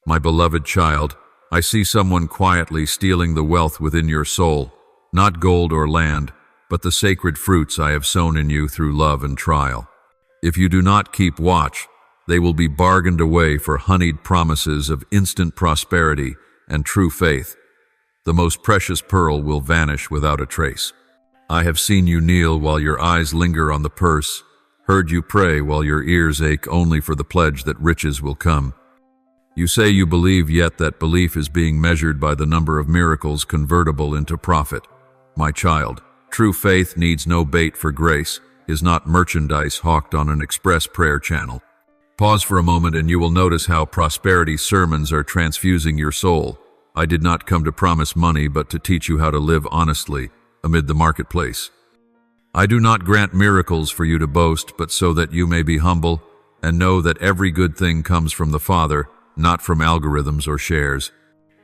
My beloved child, I see someone quietly stealing the wealth within your soul, not gold or land, but the sacred fruits I have sown in you through love and trial. If you do not keep watch, they will be bargained away for honeyed promises of instant prosperity and true faith. The most precious pearl will vanish without a trace. I have seen you kneel while your eyes linger on the purse, heard you pray while your ears ache only for the pledge that riches will come. You say you believe, yet that belief is being measured by the number of miracles convertible into profit. My child, true faith needs no bait for grace, is not merchandise hawked on an express prayer channel. Pause for a moment and you will notice how prosperity sermons are transfusing your soul. I did not come to promise money, but to teach you how to live honestly amid the marketplace. I do not grant miracles for you to boast, but so that you may be humble and know that every good thing comes from the Father, not from algorithms or shares.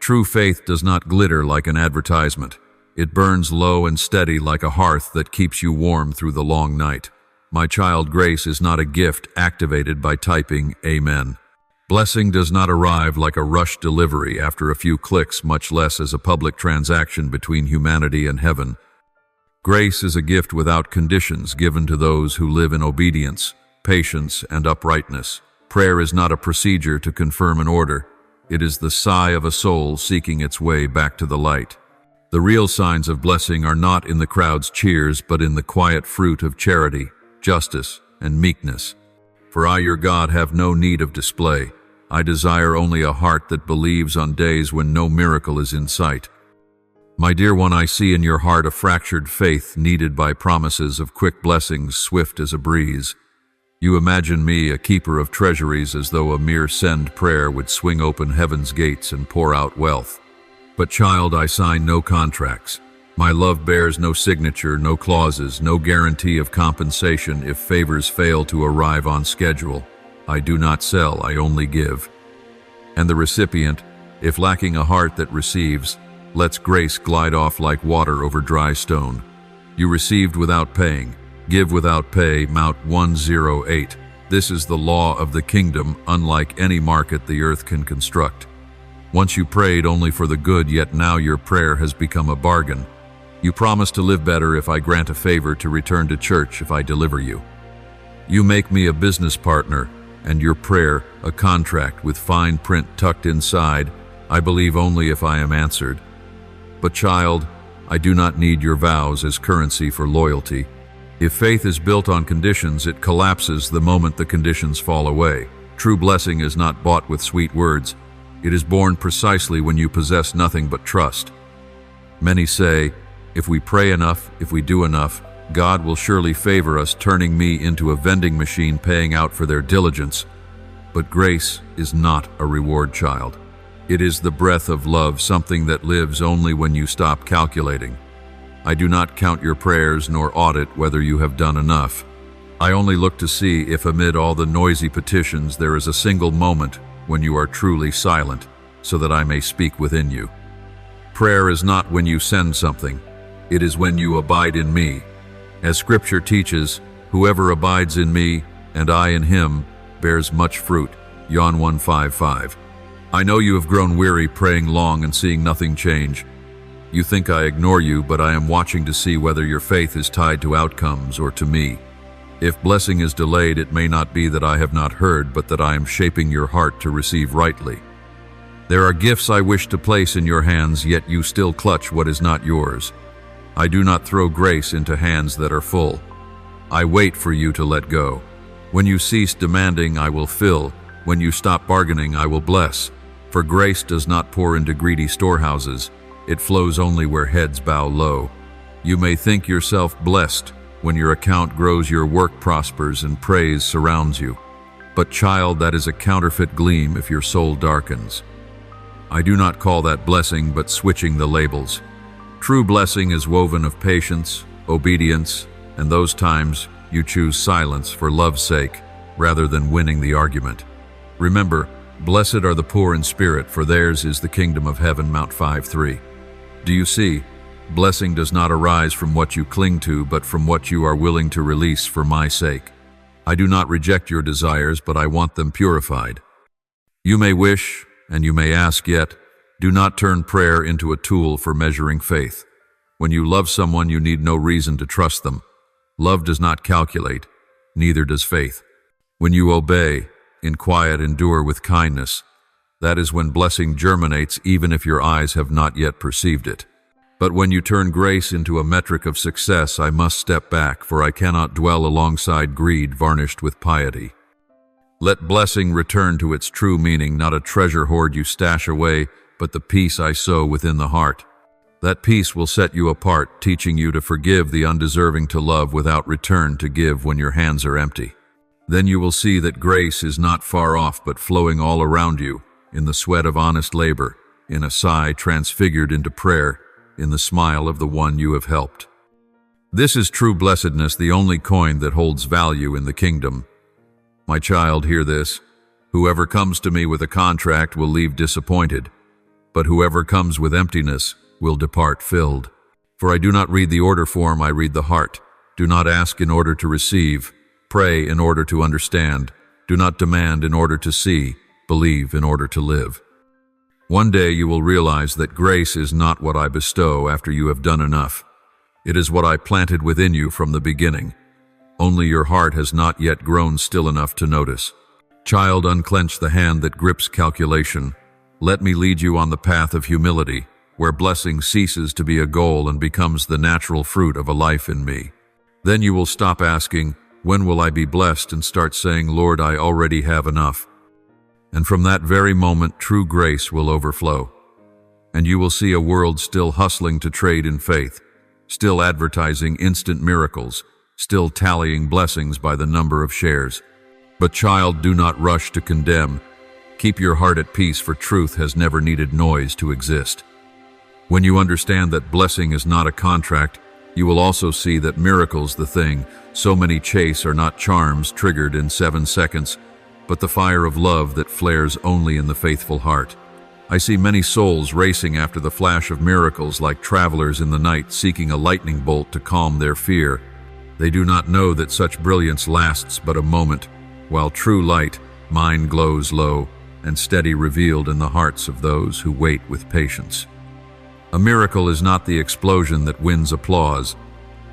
True faith does not glitter like an advertisement. It burns low and steady like a hearth that keeps you warm through the long night. My child, grace is not a gift activated by typing Amen. Blessing does not arrive like a rushed delivery after a few clicks, much less as a public transaction between humanity and heaven. Grace is a gift without conditions given to those who live in obedience, patience, and uprightness. Prayer is not a procedure to confirm an order. It is the sigh of a soul seeking its way back to the light. The real signs of blessing are not in the crowd's cheers, but in the quiet fruit of charity, justice, and meekness. For I, your God, have no need of display. I desire only a heart that believes on days when no miracle is in sight. My dear one, I see in your heart a fractured faith needed by promises of quick blessings swift as a breeze. You imagine me a keeper of treasuries, as though a mere send prayer would swing open heaven's gates and pour out wealth. But child, I sign no contracts. My love bears no signature, no clauses, no guarantee of compensation if favors fail to arrive on schedule. I do not sell, I only give. And the recipient, if lacking a heart that receives, lets grace glide off like water over dry stone. You received without paying. Give without pay, Mount 108. This is the law of the kingdom, unlike any market the earth can construct. Once you prayed only for the good, yet now your prayer has become a bargain. You promise to live better if I grant a favor, to return to church if I deliver you. You make me a business partner, and your prayer a contract with fine print tucked inside. I believe only if I am answered. But child, I do not need your vows as currency for loyalty. If faith is built on conditions, it collapses the moment the conditions fall away. True blessing is not bought with sweet words. It is born precisely when you possess nothing but trust. Many say, if we pray enough, if we do enough, God will surely favor us, turning me into a vending machine paying out for their diligence. But grace is not a reward, child. It is the breath of love, something that lives only when you stop calculating. I do not count your prayers nor audit whether you have done enough. I only look to see if amid all the noisy petitions there is a single moment when you are truly silent, so that I may speak within you. Prayer is not when you send something. It is when you abide in me. As Scripture teaches, whoever abides in me and I in him bears much fruit. John 1:5-5. I know you have grown weary praying long and seeing nothing change. You think I ignore you, but I am watching to see whether your faith is tied to outcomes or to me. If blessing is delayed, it may not be that I have not heard, but that I am shaping your heart to receive rightly. There are gifts I wish to place in your hands, yet you still clutch what is not yours. I do not throw grace into hands that are full. I wait for you to let go. When you cease demanding, I will fill. When you stop bargaining, I will bless. For grace does not pour into greedy storehouses. It flows only where heads bow low. You may think yourself blessed. When your account grows, your work prospers, and praise surrounds you. But child, that is a counterfeit gleam if your soul darkens. I do not call that blessing, but switching the labels. True blessing is woven of patience, obedience, and those times you choose silence for love's sake rather than winning the argument. Remember, blessed are the poor in spirit, for theirs is the kingdom of heaven. Mount 5:3. Do you see? Blessing does not arise from what you cling to, but from what you are willing to release for my sake. I do not reject your desires, but I want them purified. You may wish, And you may ask yet, do not turn prayer into a tool for measuring faith. When you love someone, you need no reason to trust them. Love does not calculate, neither does faith. When you obey, in quiet endure with kindness, that is when blessing germinates even if your eyes have not yet perceived it. But when you turn grace into a metric of success, I must step back, for I cannot dwell alongside greed varnished with piety. Let blessing return to its true meaning, not a treasure hoard you stash away, but the peace I sow within the heart. That peace will set you apart, teaching you to forgive the undeserving, to love without return, to give when your hands are empty. Then you will see that grace is not far off, but flowing all around you, in the sweat of honest labor, in a sigh transfigured into prayer, in the smile of the one you have helped. This is true blessedness, the only coin that holds value in the kingdom. My child, hear this. Whoever comes to me with a contract will leave disappointed, but whoever comes with emptiness will depart filled. For I do not read the order form, I read the heart. Do not ask in order to receive. Pray in order to understand. Do not demand in order to see. Believe in order to live. One day you will realize that grace is not what I bestow after you have done enough. It is what I planted within you from the beginning. Only your heart has not yet grown still enough to notice. Child, unclench the hand that grips calculation. Let me lead you on the path of humility, where blessing ceases to be a goal and becomes the natural fruit of a life in me. Then you will stop asking, when will I be blessed, and start saying, Lord, I already have enough. And from that very moment, true grace will overflow. And you will see a world still hustling to trade in faith, still advertising instant miracles, still tallying blessings by the number of shares. But child, do not rush to condemn. Keep your heart at peace, for truth has never needed noise to exist. When you understand that blessing is not a contract, you will also see that miracles, the thing so many chase, are not charms triggered in 7 seconds, but the fire of love that flares only in the faithful heart. I see many souls racing after the flash of miracles like travelers in the night seeking a lightning bolt to calm their fear. They do not know that such brilliance lasts but a moment, while true light, mine, glows low and steady, revealed in the hearts of those who wait with patience. A miracle is not the explosion that wins applause.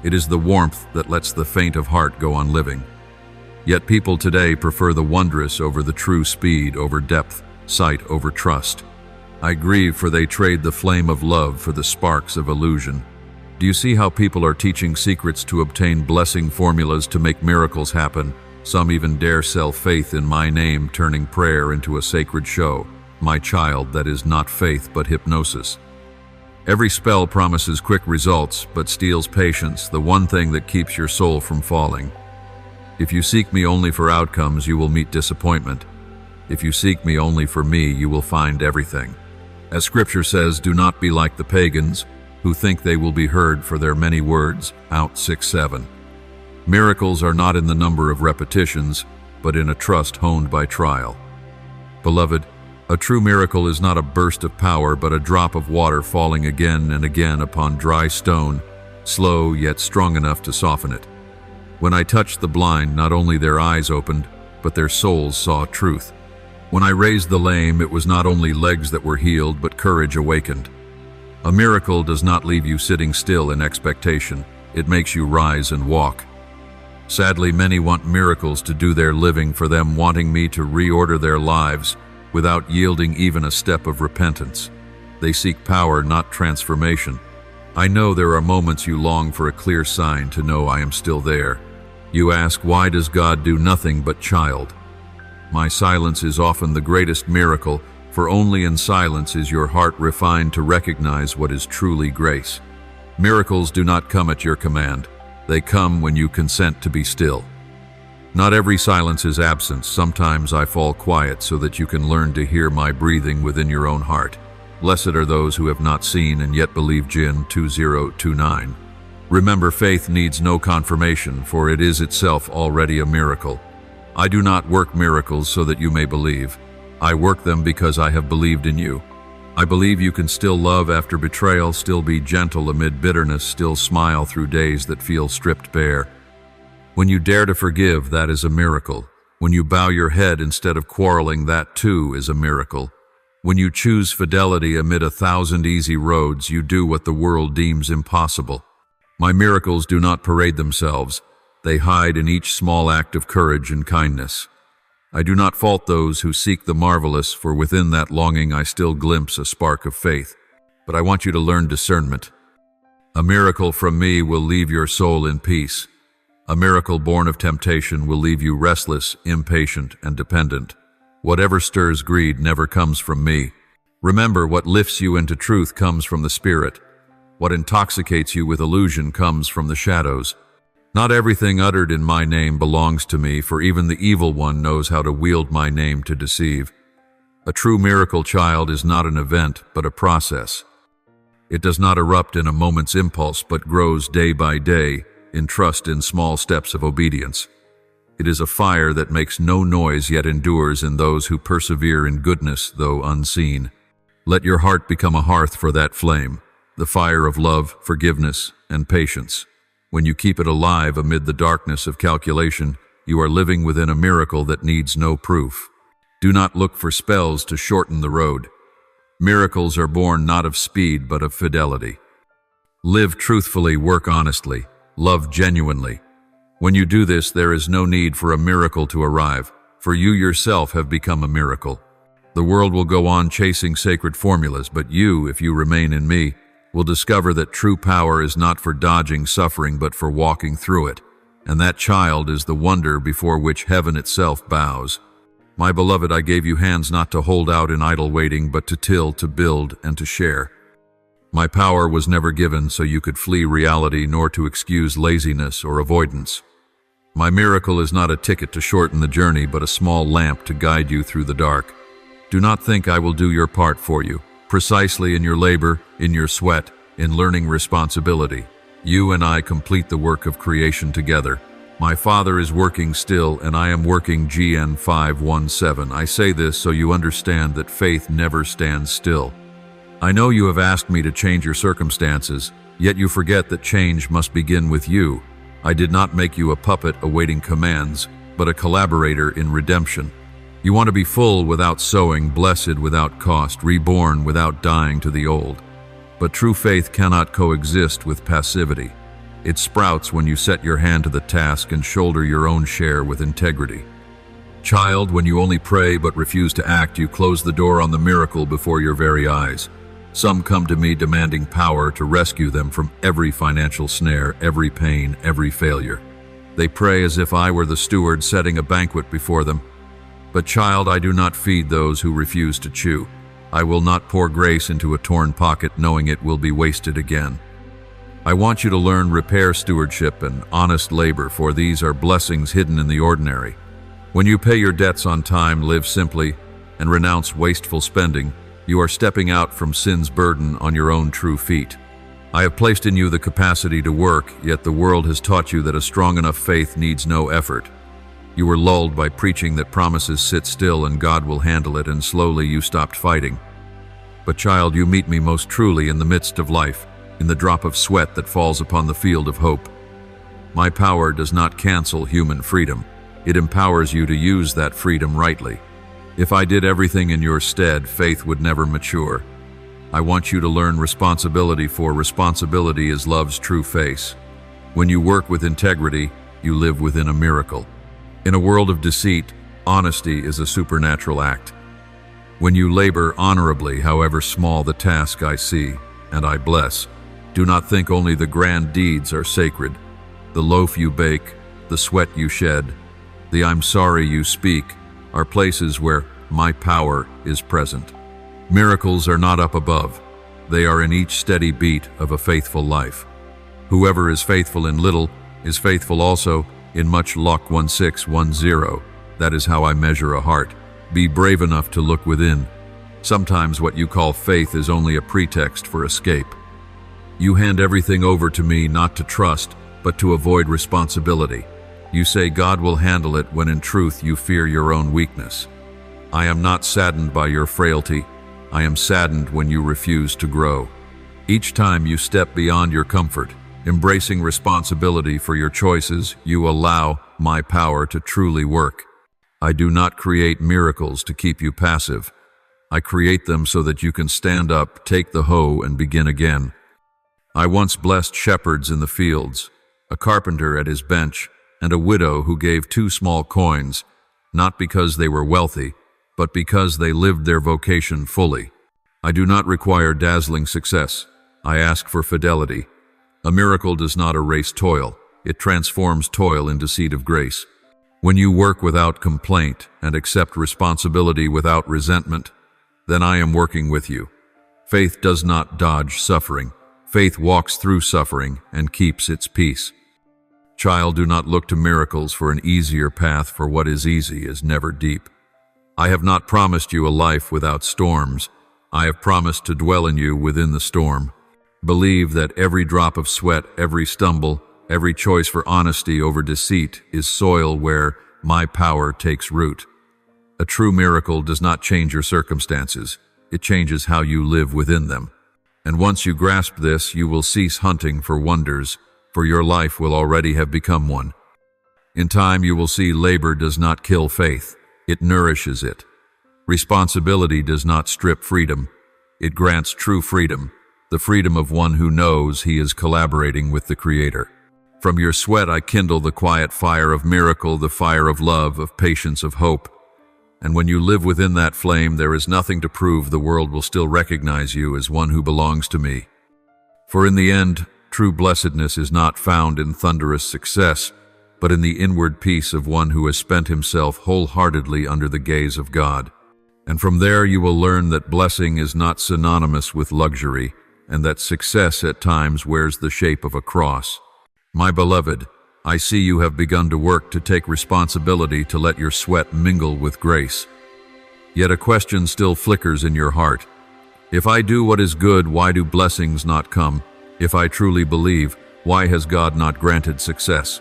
It is the warmth that lets the faint of heart go on living. Yet people today prefer the wondrous over the true, speed over depth, sight over trust. I grieve, for they trade the flame of love for the sparks of illusion. Do you see how people are teaching secrets to obtain blessing, formulas to make miracles happen? Some even dare sell faith in my name, turning prayer into a sacred show. My child, that is not faith but hypnosis. Every spell promises quick results, but steals patience, the one thing that keeps your soul from falling. If you seek me only for outcomes, you will meet disappointment. If you seek me only for me, you will find everything. As Scripture says, do not be like the pagans, who think they will be heard for their many words. Out 6:7. Miracles are not in the number of repetitions, but in a trust honed by trial. Beloved, a true miracle is not a burst of power, but a drop of water falling again and again upon dry stone, slow yet strong enough to soften it. When I touched the blind, not only their eyes opened, but their souls saw truth. When I raised the lame, it was not only legs that were healed, but courage awakened. A miracle does not leave you sitting still in expectation. It makes you rise and walk. Sadly, many want miracles to do their living for them, wanting me to reorder their lives without yielding even a step of repentance. They seek power, not transformation. I know there are moments you long for a clear sign to know I am still there. You ask, why does God do nothing but child? My silence is often the greatest miracle, for only in silence is your heart refined to recognize what is truly grace. Miracles do not come at your command. They come when you consent to be still. Not every silence is absence. Sometimes I fall quiet so that you can learn to hear my breathing within your own heart. Blessed are those who have not seen and yet believe. Jinn 20:29. Remember, faith needs no confirmation, for it is itself already a miracle. I do not work miracles so that you may believe. I work them because I have believed in you. I believe you can still love after betrayal, still be gentle amid bitterness, still smile through days that feel stripped bare. When you dare to forgive, that is a miracle. When you bow your head instead of quarreling, that too is a miracle. When you choose fidelity amid 1,000 easy roads, you do what the world deems impossible. My miracles do not parade themselves. They hide in each small act of courage and kindness. I do not fault those who seek the marvelous, for within that longing I still glimpse a spark of faith. But I want you to learn discernment. A miracle from me will leave your soul in peace. A miracle born of temptation will leave you restless, impatient, and dependent. Whatever stirs greed never comes from me. Remember, what lifts you into truth comes from the Spirit. What intoxicates you with illusion comes from the shadows. Not everything uttered in my name belongs to me, for even the evil one knows how to wield my name to deceive. A true miracle, child, is not an event, but a process. It does not erupt in a moment's impulse, but grows day by day, in trust in small steps of obedience. It is a fire that makes no noise yet endures in those who persevere in goodness, though unseen. Let your heart become a hearth for that flame, the fire of love, forgiveness, and patience. When you keep it alive amid the darkness of calculation, you are living within a miracle that needs no proof. Do not look for spells to shorten the road. Miracles are born not of speed, but of fidelity. Live truthfully, work honestly, love genuinely. When you do this, there is no need for a miracle to arrive, for you yourself have become a miracle. The world will go on chasing sacred formulas, but you, if you remain in me, will discover that true power is not for dodging suffering, but for walking through it. And that, child, is the wonder before which heaven itself bows. My beloved, I gave you hands not to hold out in idle waiting, but to till, to build, and to share. My power was never given so you could flee reality, nor to excuse laziness or avoidance. My miracle is not a ticket to shorten the journey, but a small lamp to guide you through the dark. Do not think I will do your part for you. Precisely in your labor, in your sweat, in learning responsibility, you and I complete the work of creation together. My Father is working still, and I am working. GN 5:17. I say this so you understand that faith never stands still. I know you have asked me to change your circumstances, yet you forget that change must begin with you. I did not make you a puppet awaiting commands, but a collaborator in redemption. You want to be full without sowing, blessed without cost, reborn without dying to the old. But true faith cannot coexist with passivity. It sprouts when you set your hand to the task and shoulder your own share with integrity. Child, when you only pray but refuse to act, you close the door on the miracle before your very eyes. Some come to me demanding power to rescue them from every financial snare, every pain, every failure. They pray as if I were the steward setting a banquet before them. But child, I do not feed those who refuse to chew. I will not pour grace into a torn pocket knowing it will be wasted again. I want you to learn repair, stewardship, and honest labor, for these are blessings hidden in the ordinary. When you pay your debts on time, live simply, and renounce wasteful spending, you are stepping out from sin's burden on your own true feet. I have placed in you the capacity to work, yet the world has taught you that a strong enough faith needs no effort. You were lulled by preaching that promises sit still and God will handle it, and slowly you stopped fighting. But child, you meet me most truly in the midst of life, in the drop of sweat that falls upon the field of hope. My power does not cancel human freedom. It empowers you to use that freedom rightly. If I did everything in your stead, faith would never mature. I want you to learn responsibility, for responsibility is love's true face. When you work with integrity, you live within a miracle. In a world of deceit, honesty is a supernatural act. When you labor honorably, however small the task I see, and I bless, do not think only the grand deeds are sacred. The loaf you bake, the sweat you shed, the I'm sorry you speak, are places where my power is present. Miracles are not up above. They are in each steady beat of a faithful life. Whoever is faithful in little is faithful also in much. Luke 16:10. That is how I measure a heart. Be brave enough to look within. Sometimes what you call faith is only a pretext for escape. You hand everything over to me not to trust, but to avoid responsibility. You say God will handle it when in truth you fear your own weakness. I am not saddened by your frailty. I am saddened when you refuse to grow. Each time you step beyond your comfort, embracing responsibility for your choices, you allow my power to truly work. I do not create miracles to keep you passive. I create them so that you can stand up, take the hoe, and begin again. I once blessed shepherds in the fields, a carpenter at his bench, and a widow who gave 2 small coins, not because they were wealthy, but because they lived their vocation fully. I do not require dazzling success. I ask for fidelity. A miracle does not erase toil. It transforms toil into seed of grace. When you work without complaint and accept responsibility without resentment, then I am working with you. Faith does not dodge suffering. Faith walks through suffering and keeps its peace. Child, do not look to miracles for an easier path, for what is easy is never deep. I have not promised you a life without storms. I have promised to dwell in you within the storm. Believe that every drop of sweat, every stumble, every choice for honesty over deceit is soil where my power takes root. A true miracle does not change your circumstances. It changes how you live within them. And once you grasp this, you will cease hunting for wonders, for your life will already have become one. In time, you will see labor does not kill faith. It nourishes it. Responsibility does not strip freedom. It grants true freedom, the freedom of one who knows he is collaborating with the Creator. From your sweat I kindle the quiet fire of miracle, the fire of love, of patience, of hope. And when you live within that flame, there is nothing to prove. The world will still recognize you as one who belongs to me. For in the end, true blessedness is not found in thunderous success, but in the inward peace of one who has spent himself wholeheartedly under the gaze of God. And from there you will learn that blessing is not synonymous with luxury, and that success at times wears the shape of a cross. My beloved, I see you have begun to work to take responsibility, to let your sweat mingle with grace. Yet a question still flickers in your heart. If I do what is good, why do blessings not come? If I truly believe, why has God not granted success?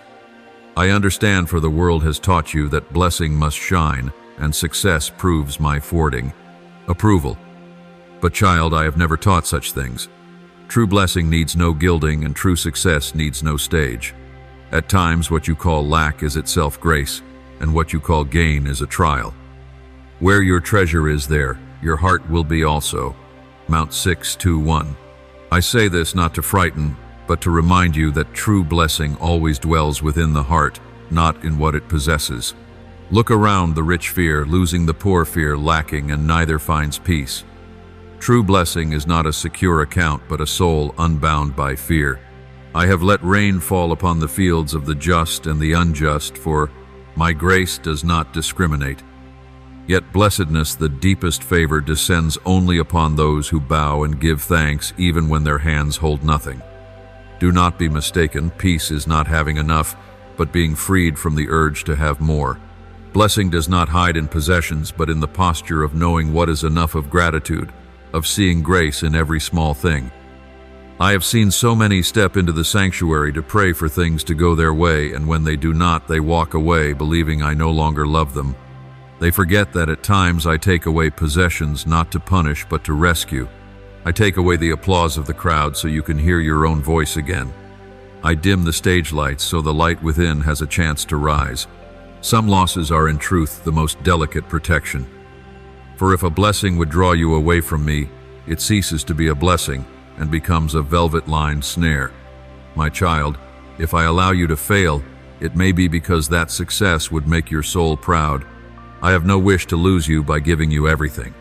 I understand, for the world has taught you that blessing must shine, and success proves my fording. Approval. But child, I have never taught such things. True blessing needs no gilding, and true success needs no stage. At times, what you call lack is itself grace, and what you call gain is a trial. Where your treasure is, there your heart will be also. Mount 6:2-1. I say this not to frighten, but to remind you that true blessing always dwells within the heart, not in what it possesses. Look around, the rich fear, losing, the poor fear, lacking, and neither finds peace. True blessing is not a secure account, but a soul unbound by fear. I have let rain fall upon the fields of the just and the unjust, for my grace does not discriminate. Yet blessedness, the deepest favor, descends only upon those who bow and give thanks even when their hands hold nothing. Do not be mistaken, peace is not having enough, but being freed from the urge to have more. Blessing does not hide in possessions, but in the posture of knowing what is enough, of gratitude, of seeing grace in every small thing. I have seen so many step into the sanctuary to pray for things to go their way, and when they do not, they walk away believing I no longer love them. They forget that at times I take away possessions not to punish but to rescue. I take away the applause of the crowd so you can hear your own voice again. I dim the stage lights so the light within has a chance to rise. Some losses are in truth the most delicate protection. For if a blessing would draw you away from me, it ceases to be a blessing and becomes a velvet-lined snare. My child, if I allow you to fail, it may be because that success would make your soul proud. I have no wish to lose you by giving you everything.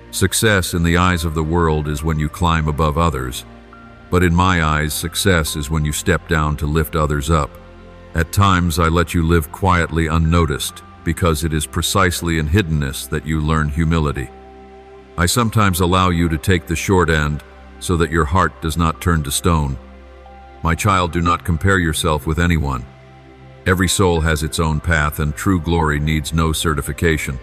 Success in the eyes of the world is when you climb above others, but in my eyes, success is when you step down to lift others up. At times, I let you live quietly unnoticed, because it is precisely in hiddenness that you learn humility. I sometimes allow you to take the short end so that your heart does not turn to stone. My child, do not compare yourself with anyone. Every soul has its own path, and true glory needs no certification.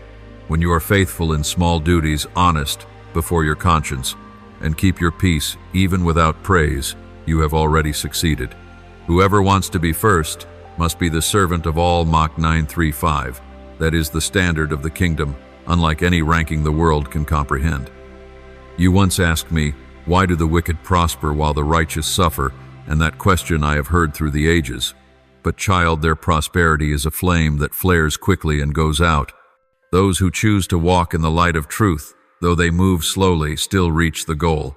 When you are faithful in small duties, honest before your conscience, and keep your peace even without praise, you have already succeeded. Whoever wants to be first must be the servant of all. Mach 9:3-5. That is the standard of the kingdom, unlike any ranking the world can comprehend. You once asked me, why do the wicked prosper while the righteous suffer? And that question I have heard through the ages. But child, their prosperity is a flame that flares quickly and goes out. Those who choose to walk in the light of truth, though they move slowly, still reach the goal.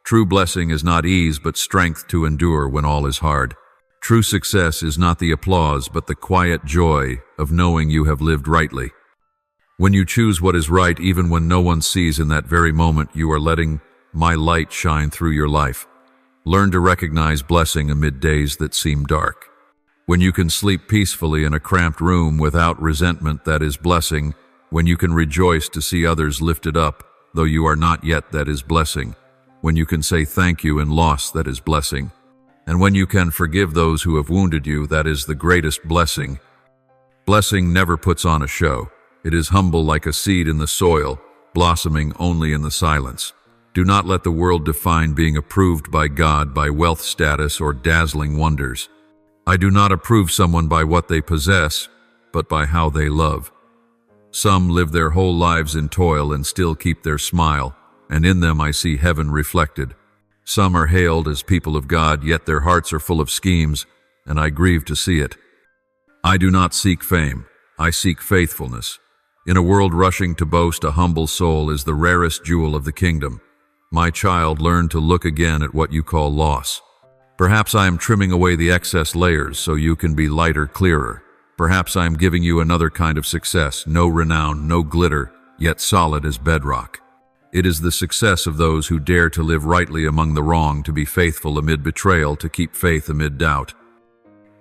True blessing is not ease, but strength to endure when all is hard. True success is not the applause, but the quiet joy of knowing you have lived rightly. When you choose what is right, even when no one sees, in that very moment, you are letting my light shine through your life. Learn to recognize blessing amid days that seem dark. When you can sleep peacefully in a cramped room without resentment, that is blessing. When you can rejoice to see others lifted up, though you are not yet, that is blessing. When you can say thank you in loss, that is blessing. And when you can forgive those who have wounded you, that is the greatest blessing. Blessing never puts on a show. It is humble like a seed in the soil, blossoming only in the silence. Do not let the world define being approved by God by wealth, status, or dazzling wonders. I do not approve someone by what they possess, but by how they love. Some live their whole lives in toil and still keep their smile, and in them I see heaven reflected. Some are hailed as people of God, yet their hearts are full of schemes, and I grieve to see it. I do not seek fame, I seek faithfulness. In a world rushing to boast, a humble soul is the rarest jewel of the kingdom. My child, learn to look again at what you call loss. Perhaps I am trimming away the excess layers so you can be lighter, clearer. Perhaps I am giving you another kind of success, no renown, no glitter, yet solid as bedrock. It is the success of those who dare to live rightly among the wrong, to be faithful amid betrayal, to keep faith amid doubt.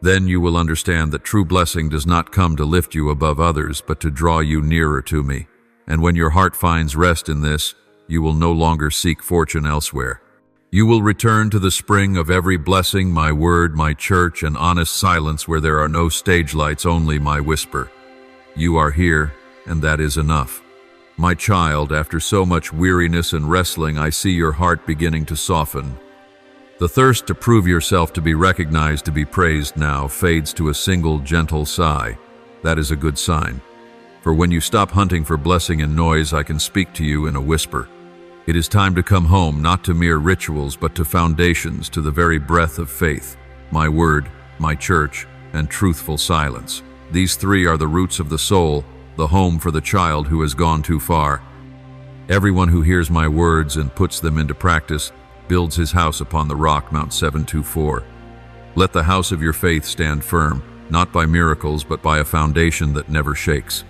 Then you will understand that true blessing does not come to lift you above others, but to draw you nearer to me. And when your heart finds rest in this, you will no longer seek fortune elsewhere. You will return to the spring of every blessing, my word, my church, and honest silence where there are no stage lights, only my whisper. You are here, and that is enough. My child, after so much weariness and wrestling, I see your heart beginning to soften. The thirst to prove yourself, to be recognized, to be praised now fades to a single gentle sigh. That is a good sign. For when you stop hunting for blessing in noise, I can speak to you in a whisper. It is time to come home, not to mere rituals, but to foundations, to the very breath of faith, my word, my church, and truthful silence. These three are the roots of the soul, the home for the child who has gone too far. Everyone who hears my words and puts them into practice builds his house upon the rock, Mount 724. Let the house of your faith stand firm, not by miracles, but by a foundation that never shakes.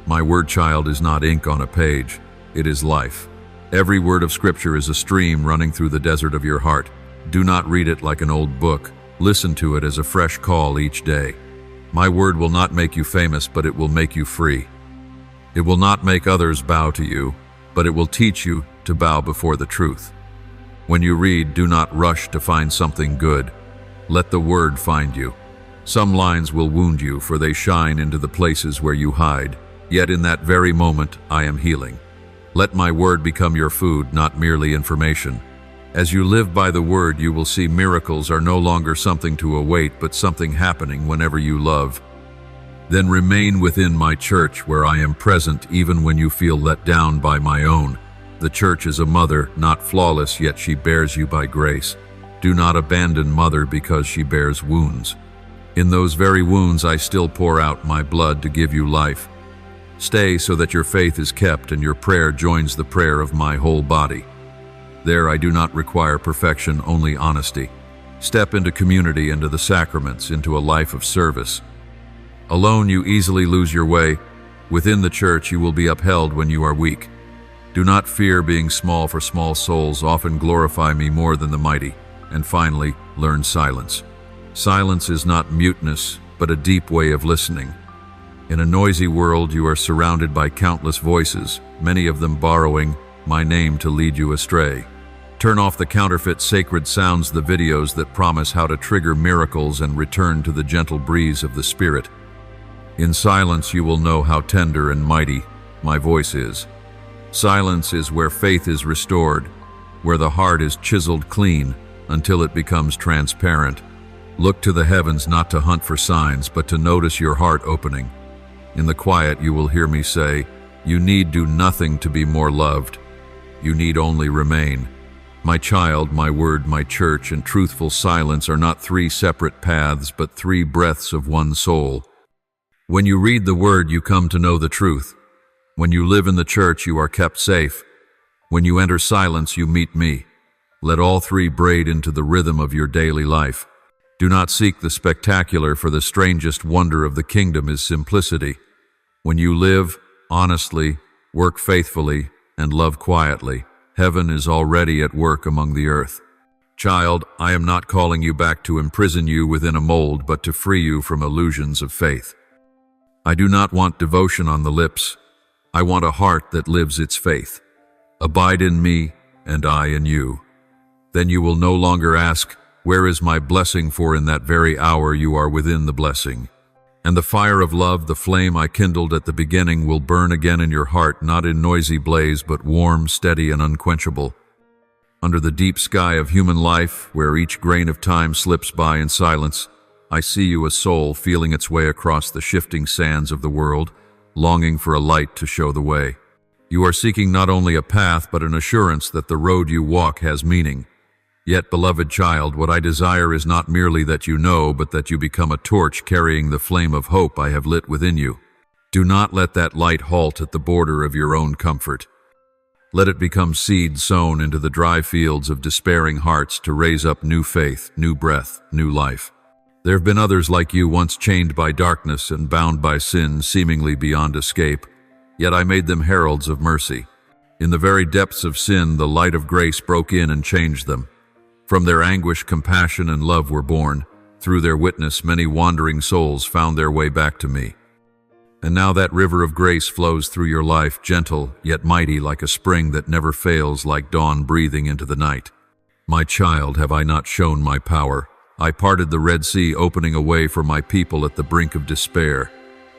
My word, child, is not ink on a page. It is life. Every word of Scripture is a stream running through the desert of your heart. Do not read it like an old book. Listen to it as a fresh call each day. My word will not make you famous, but it will make you free. It will not make others bow to you, but it will teach you to bow before the truth. When you read, do not rush to find something good. Let the word find you. Some lines will wound you, for they shine into the places where you hide. Yet in that very moment, I am healing. Let my word become your food, not merely information. As you live by the word, you will see miracles are no longer something to await, but something happening whenever you love. Then remain within my church, where I am present even when you feel let down by my own. The church is a mother, not flawless, yet she bears you by grace. Do not abandon mother because she bears wounds. In those very wounds I still pour out my blood to give you life. Stay so that your faith is kept and your prayer joins the prayer of my whole body. There I do not require perfection, only honesty. Step into community, into the sacraments, into a life of service. Alone you easily lose your way. Within the church you will be upheld when you are weak. Do not fear being small, for small souls often glorify me more than the mighty. And finally, learn silence. Silence is not muteness, but a deep way of listening. In a noisy world, you are surrounded by countless voices, many of them borrowing my name to lead you astray. Turn off the counterfeit sacred sounds, the videos that promise how to trigger miracles, and return to the gentle breeze of the Spirit. In silence you will know how tender and mighty my voice is. Silence is where faith is restored, where the heart is chiseled clean until it becomes transparent. Look to the heavens, not to hunt for signs, but to notice your heart opening. In the quiet you will hear me say, you need do nothing to be more loved. You need only remain. My child, my word, my church, and truthful silence are not three separate paths, but three breaths of one soul. When you read the word, you come to know the truth. When you live in the church, you are kept safe. When you enter silence, you meet me. Let all three braid into the rhythm of your daily life. Do not seek the spectacular, for the strangest wonder of the kingdom is simplicity. When you live honestly, work faithfully, and love quietly, heaven is already at work among the earth. Child, I am not calling you back to imprison you within a mold, but to free you from illusions of faith. I do not want devotion on the lips. I want a heart that lives its faith. Abide in me, and I in you. Then you will no longer ask, "Where is my blessing?" for in that very hour you are within the blessing. And the fire of love, the flame I kindled at the beginning, will burn again in your heart, not in noisy blaze, but warm, steady, and unquenchable. Under the deep sky of human life, where each grain of time slips by in silence, I see you a soul feeling its way across the shifting sands of the world, longing for a light to show the way. You are seeking not only a path, but an assurance that the road you walk has meaning. Yet, beloved child, what I desire is not merely that you know, but that you become a torch carrying the flame of hope I have lit within you. Do not let that light halt at the border of your own comfort. Let it become seed sown into the dry fields of despairing hearts to raise up new faith, new breath, new life. There have been others like you, once chained by darkness and bound by sin, seemingly beyond escape, yet I made them heralds of mercy. In the very depths of sin, the light of grace broke in and changed them. From their anguish, compassion and love were born. Through their witness, many wandering souls found their way back to me. And now that river of grace flows through your life, gentle yet mighty, like a spring that never fails, like dawn breathing into the night. My child, have I not shown my power? I parted the Red Sea, opening a way for my people at the brink of despair.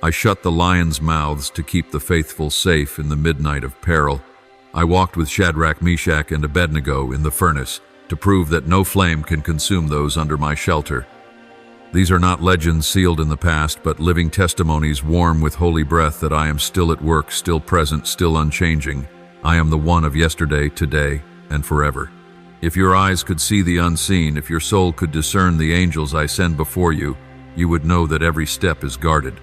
I shut the lions' mouths to keep the faithful safe in the midnight of peril. I walked with Shadrach, Meshach, and Abednego in the furnace, to prove that no flame can consume those under my shelter. These are not legends sealed in the past, but living testimonies warm with holy breath that I am still at work, still present, still unchanging. I am the one of yesterday, today, and forever. If your eyes could see the unseen, if your soul could discern the angels I send before you, you would know that every step is guarded.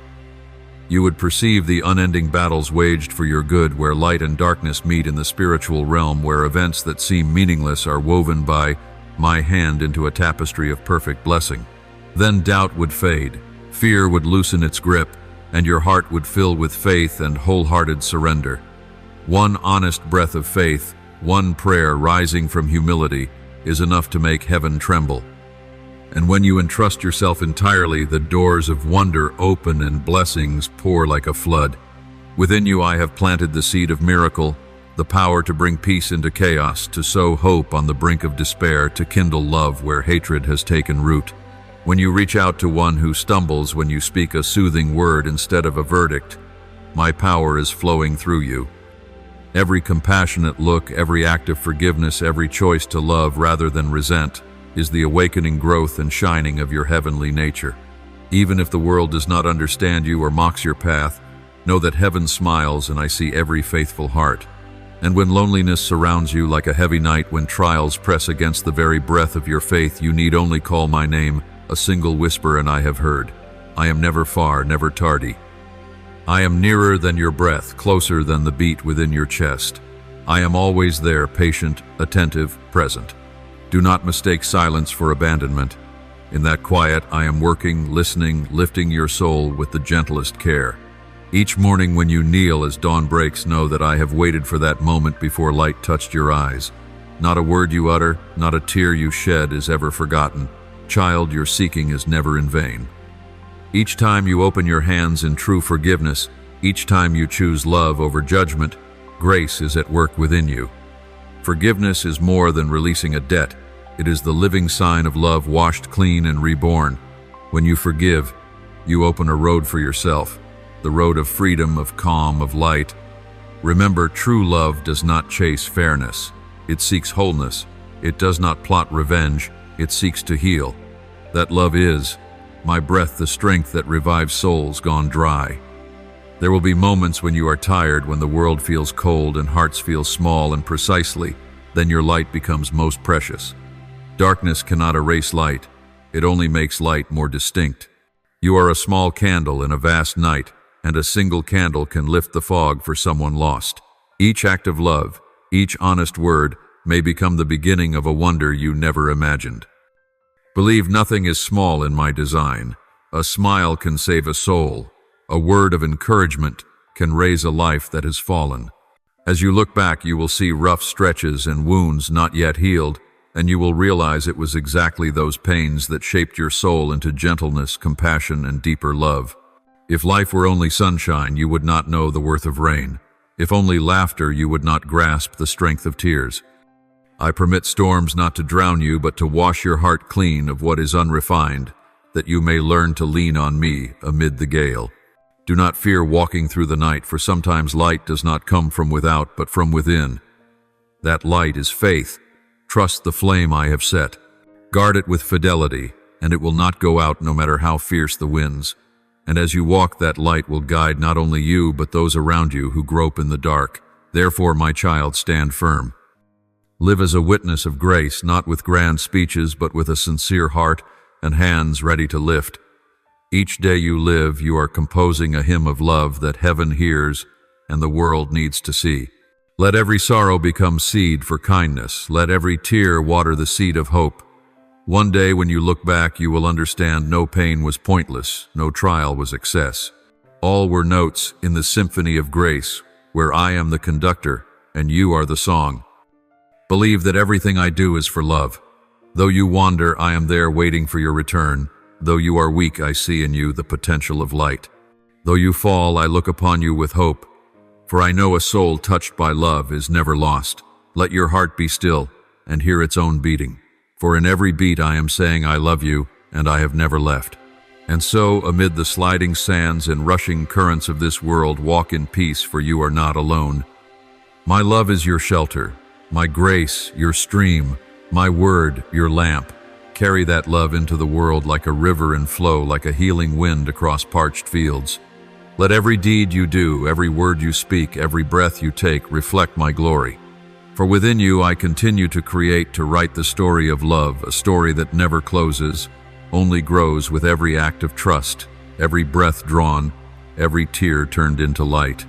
You would perceive the unending battles waged for your good, where light and darkness meet in the spiritual realm, where events that seem meaningless are woven by my hand into a tapestry of perfect blessing. Then doubt would fade, fear would loosen its grip, and your heart would fill with faith and wholehearted surrender. One honest breath of faith, one prayer rising from humility, is enough to make heaven tremble. And when you entrust yourself entirely, the doors of wonder open and blessings pour like a flood. Within you I have planted the seed of miracle, the power to bring peace into chaos, to sow hope on the brink of despair, to kindle love where hatred has taken root. When you reach out to one who stumbles, when you speak a soothing word instead of a verdict, my power is flowing through you. Every compassionate look, every act of forgiveness, every choice to love rather than resent, is the awakening growth and shining of your heavenly nature. Even if the world does not understand you or mocks your path, know that heaven smiles and I see every faithful heart. And when loneliness surrounds you like a heavy night, when trials press against the very breath of your faith, you need only call my name, a single whisper, and I have heard. I am never far, never tardy. I am nearer than your breath, closer than the beat within your chest. I am always there, patient, attentive, present. Do not mistake silence for abandonment. In that quiet, I am working, listening, lifting your soul with the gentlest care. Each morning when you kneel as dawn breaks, know that I have waited for that moment before light touched your eyes. Not a word you utter, not a tear you shed is ever forgotten. Child, your seeking is never in vain. Each time you open your hands in true forgiveness, each time you choose love over judgment, grace is at work within you. Forgiveness is more than releasing a debt. It is the living sign of love washed clean and reborn. When you forgive, you open a road for yourself, the road of freedom, of calm, of light. Remember, true love does not chase fairness. It seeks wholeness. It does not plot revenge. It seeks to heal. That love is, my breath, the strength that revives souls gone dry. There will be moments when you are tired, when the world feels cold and hearts feel small, and precisely then your light becomes most precious. Darkness cannot erase light. It only makes light more distinct. You are a small candle in a vast night, and a single candle can lift the fog for someone lost. Each act of love, Each honest word may become the beginning of a wonder you never imagined. Believe nothing is small in my design. A smile can save a soul. A word of encouragement can raise a life that has fallen. As you look back, you will see rough stretches and wounds not yet healed, and you will realize it was exactly those pains that shaped your soul into gentleness, compassion, and deeper love. If life were only sunshine, you would not know the worth of rain. If only laughter, you would not grasp the strength of tears. I permit storms not to drown you, but to wash your heart clean of what is unrefined, that you may learn to lean on me amid the gale. Do not fear walking through the night, for sometimes light does not come from without, but from within. That light is faith. Trust the flame I have set. Guard it with fidelity, and it will not go out no matter how fierce the winds. And as you walk, that light will guide not only you, but those around you who grope in the dark. Therefore, my child, stand firm. Live as a witness of grace, not with grand speeches, but with a sincere heart and hands ready to lift. Each day you live, you are composing a hymn of love that heaven hears and the world needs to see. Let every sorrow become seed for kindness. Let every tear water the seed of hope. One day when you look back, you will understand no pain was pointless, no trial was excess. All were notes in the symphony of grace, where I am the conductor and you are the song. Believe that everything I do is for love. Though you wander, I am there waiting for your return. Though you are weak, I see in you the potential of light. Though you fall, I look upon you with hope. For I know a soul touched by love is never lost. Let your heart be still and hear its own beating. For in every beat I am saying I love you, and I have never left. And so, amid the sliding sands and rushing currents of this world, walk in peace, for you are not alone. My love is your shelter, my grace your stream, my word your lamp. Carry that love into the world like a river and flow like a healing wind across parched fields. Let every deed you do, every word you speak, every breath you take reflect my glory. For within you I continue to create, to write the story of love, a story that never closes, only grows with every act of trust, every breath drawn, every tear turned into light.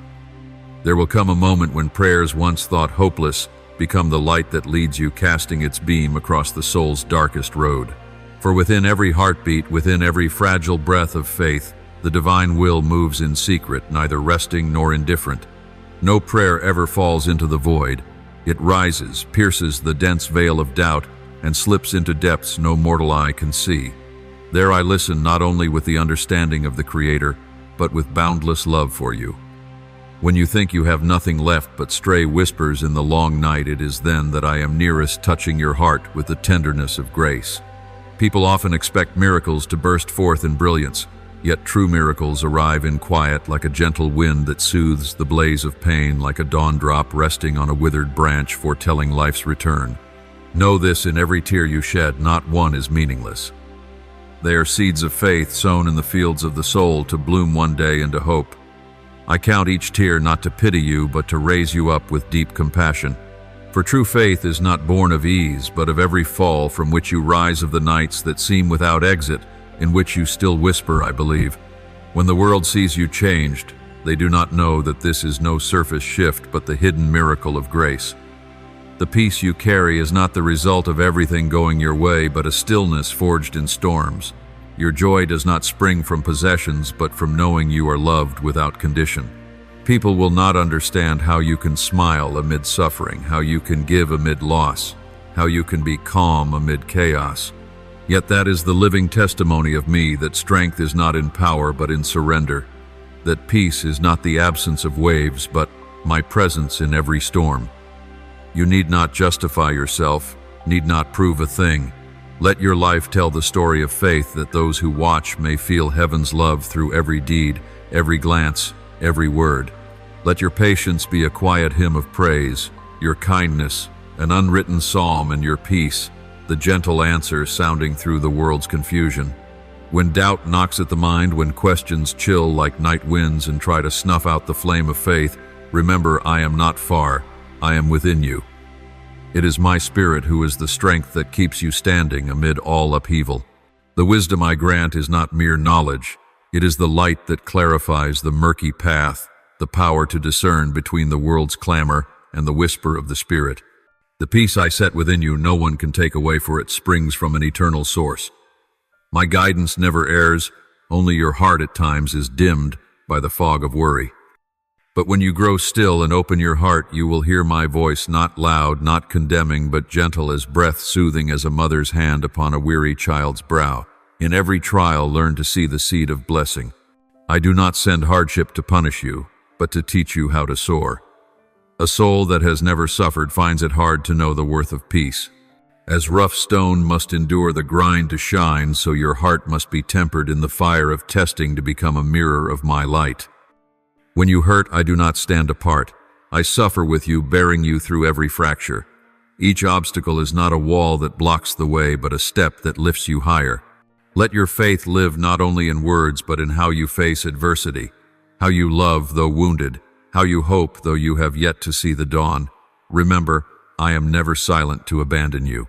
There will come a moment when prayers once thought hopeless become the light that leads you, casting its beam across the soul's darkest road. For within every heartbeat, within every fragile breath of faith, the divine will moves in secret, neither resting nor indifferent. No prayer ever falls into the void. It rises, pierces the dense veil of doubt, and slips into depths no mortal eye can see. There I listen not only with the understanding of the Creator, but with boundless love for you. When you think you have nothing left but stray whispers in the long night, it is then that I am nearest, touching your heart with the tenderness of grace. People often expect miracles to burst forth in brilliance, yet true miracles arrive in quiet, like a gentle wind that soothes the blaze of pain, like a dawn drop resting on a withered branch foretelling life's return. Know this: in every tear you shed, not one is meaningless. They are seeds of faith sown in the fields of the soul to bloom one day into hope. I count each tear not to pity you, but to raise you up with deep compassion. For true faith is not born of ease, but of every fall from which you rise, of the nights that seem without exit, in which you still whisper, I believe. When the world sees you changed, they do not know that this is no surface shift, but the hidden miracle of grace. The peace you carry is not the result of everything going your way, but a stillness forged in storms. Your joy does not spring from possessions, but from knowing you are loved without condition. People will not understand how you can smile amid suffering, how you can give amid loss, how you can be calm amid chaos. Yet that is the living testimony of me, that strength is not in power but in surrender, that peace is not the absence of waves but my presence in every storm. You need not justify yourself, need not prove a thing. Let your life tell the story of faith, that those who watch may feel heaven's love through every deed, every glance, every word. Let your patience be a quiet hymn of praise, your kindness an unwritten psalm, and your peace the gentle answer sounding through the world's confusion. When doubt knocks at the mind, when questions chill like night winds and try to snuff out the flame of faith, remember, I am not far, I am within you. It is my Spirit who is the strength that keeps you standing amid all upheaval. The wisdom I grant is not mere knowledge. It is the light that clarifies the murky path, the power to discern between the world's clamor and the whisper of the Spirit. The peace I set within you no one can take away, for it springs from an eternal source. My guidance never errs, only your heart at times is dimmed by the fog of worry. But when you grow still and open your heart, you will hear my voice, not loud, not condemning, but gentle as breath, soothing as a mother's hand upon a weary child's brow. In every trial, learn to see the seed of blessing. I do not send hardship to punish you, but to teach you how to soar. A soul that has never suffered finds it hard to know the worth of peace. As rough stone must endure the grind to shine, so your heart must be tempered in the fire of testing to become a mirror of my light. When you hurt, I do not stand apart. I suffer with you, bearing you through every fracture. Each obstacle is not a wall that blocks the way, but a step that lifts you higher. Let your faith live not only in words, but in how you face adversity, how you love though wounded, how you hope though you have yet to see the dawn. Remember, I am never silent to abandon you.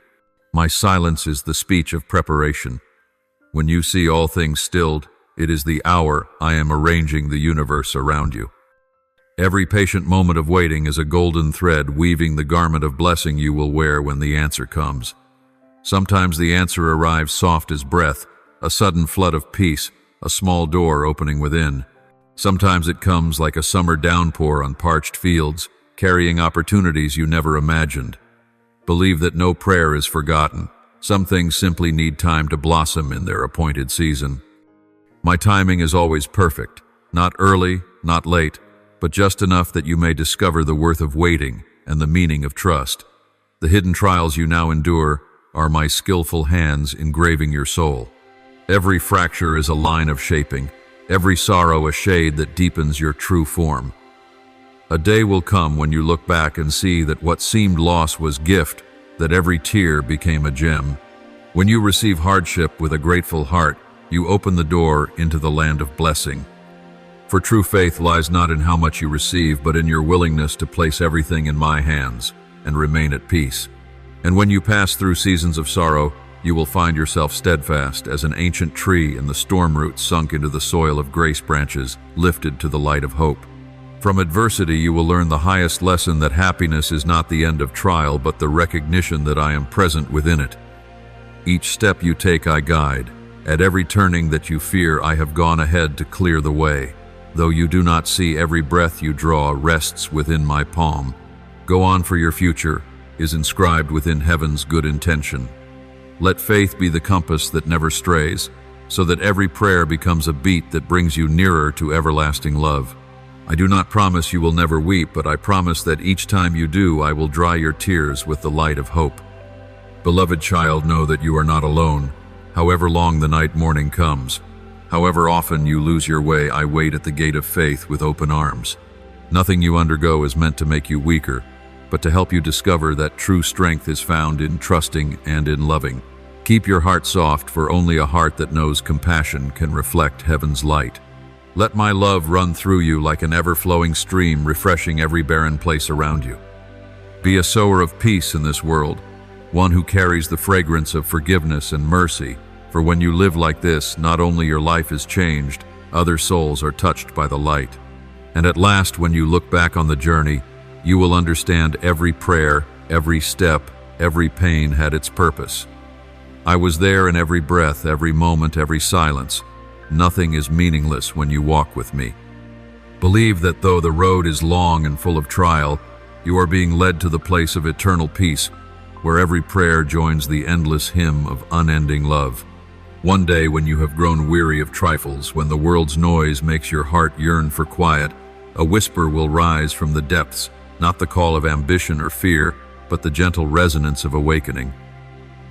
My silence is the speech of preparation. When you see all things stilled, it is the hour I am arranging the universe around you. Every patient moment of waiting is a golden thread weaving the garment of blessing you will wear when the answer comes. Sometimes the answer arrives soft as breath, a sudden flood of peace, a small door opening within. Sometimes it comes like a summer downpour on parched fields, carrying opportunities you never imagined. Believe that no prayer is forgotten. Some things simply need time to blossom in their appointed season. My timing is always perfect, not early, not late, but just enough that you may discover the worth of waiting and the meaning of trust. The hidden trials you now endure are my skillful hands engraving your soul. Every fracture is a line of shaping, every sorrow a shade that deepens your true form. A day will come when you look back and see that what seemed loss was gift, that every tear became a gem. When you receive hardship with a grateful heart, you open the door into the land of blessing. For true faith lies not in how much you receive, but in your willingness to place everything in my hands and remain at peace. And when you pass through seasons of sorrow, you will find yourself steadfast as an ancient tree in the storm roots sunk into the soil of grace branches, lifted to the light of hope. From adversity, you will learn the highest lesson, that happiness is not the end of trial, but the recognition that I am present within it. Each step you take, I guide. At every turning that you fear, I have gone ahead to clear the way. Though you do not see, every breath you draw rests within my palm. Go on, for your future is inscribed within heaven's good intention. Let faith be the compass that never strays, so that every prayer becomes a beat that brings you nearer to everlasting love. I do not promise you will never weep, but I promise that each time you do, I will dry your tears with the light of hope. Beloved child, know that you are not alone. However long the night morning comes, however often you lose your way, I wait at the gate of faith with open arms. Nothing you undergo is meant to make you weaker, but to help you discover that true strength is found in trusting and in loving. Keep your heart soft, for only a heart that knows compassion can reflect heaven's light. Let my love run through you like an ever-flowing stream, refreshing every barren place around you. Be a sower of peace in this world, one who carries the fragrance of forgiveness and mercy, for when you live like this, not only your life is changed, other souls are touched by the light. And at last, when you look back on the journey, you will understand every prayer, every step, every pain had its purpose. I was there in every breath, every moment, every silence. Nothing is meaningless when you walk with me. Believe that though the road is long and full of trial, you are being led to the place of eternal peace, where every prayer joins the endless hymn of unending love. One day, when you have grown weary of trifles, when the world's noise makes your heart yearn for quiet, a whisper will rise from the depths, not the call of ambition or fear, but the gentle resonance of awakening.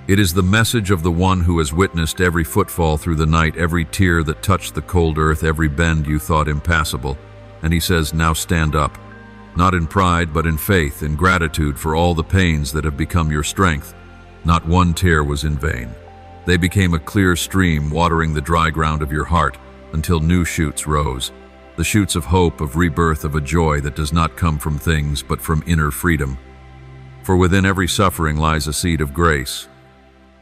It is the message of the one who has witnessed every footfall through the night, every tear that touched the cold earth, every bend you thought impassable. And he says, now stand up, not in pride, but in faith, in gratitude for all the pains that have become your strength. Not one tear was in vain. They became a clear stream, watering the dry ground of your heart until new shoots rose. The shoots of hope, of rebirth, of a joy that does not come from things, but from inner freedom. For within every suffering lies a seed of grace.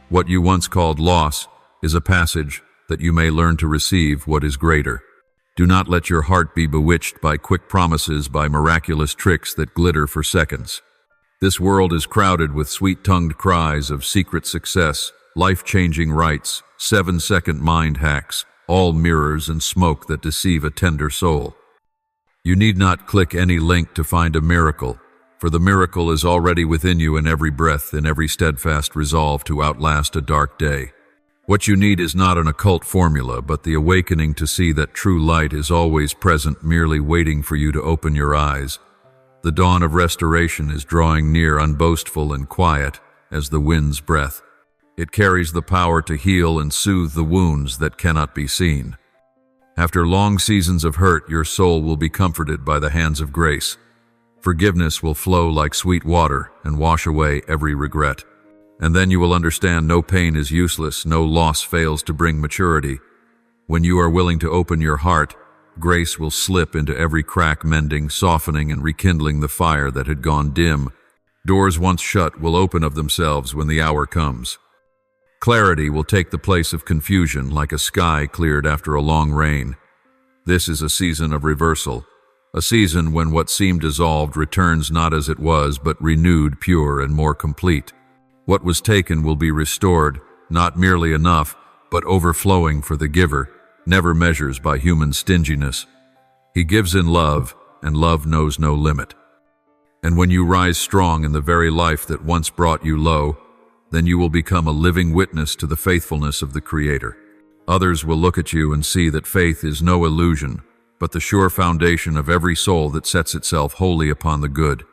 What you once called loss is a passage that you may learn to receive what is greater. Do not let your heart be bewitched by quick promises, by miraculous tricks that glitter for seconds. This world is crowded with sweet-tongued cries of secret success, life-changing rites, 7-second mind hacks, all mirrors and smoke that deceive a tender soul. You need not click any link to find a miracle, for the miracle is already within you in every breath, in every steadfast resolve to outlast a dark day. What you need is not an occult formula, but the awakening to see that true light is always present, merely waiting for you to open your eyes. The dawn of restoration is drawing near, unboastful and quiet as the wind's breath. It carries the power to heal and soothe the wounds that cannot be seen. After long seasons of hurt, your soul will be comforted by the hands of grace. Forgiveness will flow like sweet water and wash away every regret. And then you will understand no pain is useless, no loss fails to bring maturity. When you are willing to open your heart, grace will slip into every crack, mending, softening, and rekindling the fire that had gone dim. Doors once shut will open of themselves when the hour comes. Clarity will take the place of confusion, like a sky cleared after a long rain. This is a season of reversal, a season when what seemed dissolved returns not as it was, but renewed, pure, and more complete. What was taken will be restored, not merely enough, but overflowing, for the giver never measures by human stinginess. He gives in love, and love knows no limit. And when you rise strong in the very life that once brought you low, then you will become a living witness to the faithfulness of the Creator. Others will look at you and see that faith is no illusion, but the sure foundation of every soul that sets itself wholly upon the good.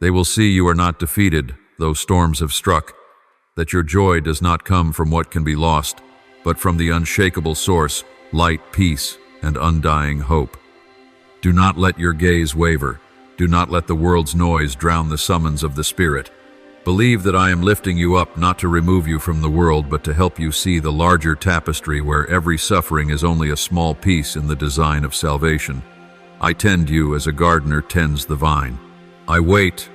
They will see you are not defeated, though storms have struck, that your joy does not come from what can be lost, but from the unshakable source, light, peace, and undying hope. Do not let your gaze waver. Do not let the world's noise drown the summons of the Spirit. Believe that I am lifting you up, not to remove you from the world, but to help you see the larger tapestry where every suffering is only a small piece in the design of salvation. I tend you as a gardener tends the vine. I wait,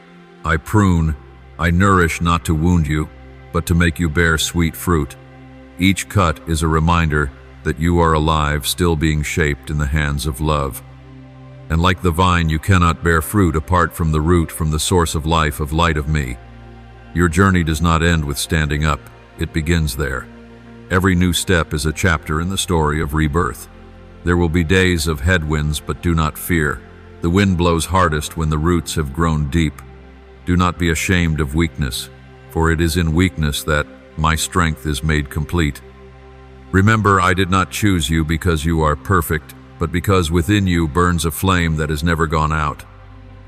I prune, I nourish, not to wound you, but to make you bear sweet fruit. Each cut is a reminder that you are alive, still being shaped in the hands of love. And like the vine, you cannot bear fruit apart from the root, from the source of life, of light of me. Your journey does not end with standing up. It begins there. Every new step is a chapter in the story of rebirth. There will be days of headwinds, but do not fear. The wind blows hardest when the roots have grown deep. Do not be ashamed of weakness, for it is in weakness that my strength is made complete. Remember, I did not choose you because you are perfect, but because within you burns a flame that has never gone out.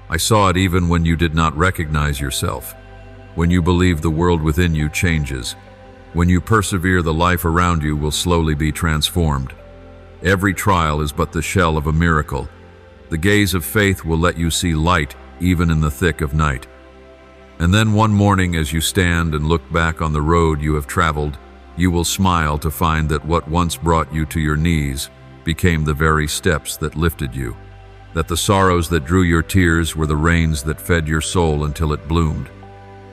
I saw it even when you did not recognize yourself. When you believe, the world within you changes. When you persevere, the life around you will slowly be transformed. Every trial is but the shell of a miracle. The gaze of faith will let you see light even in the thick of night. And then one morning, as you stand and look back on the road you have traveled, you will smile to find that what once brought you to your knees became the very steps that lifted you. That the sorrows that drew your tears were the rains that fed your soul until it bloomed.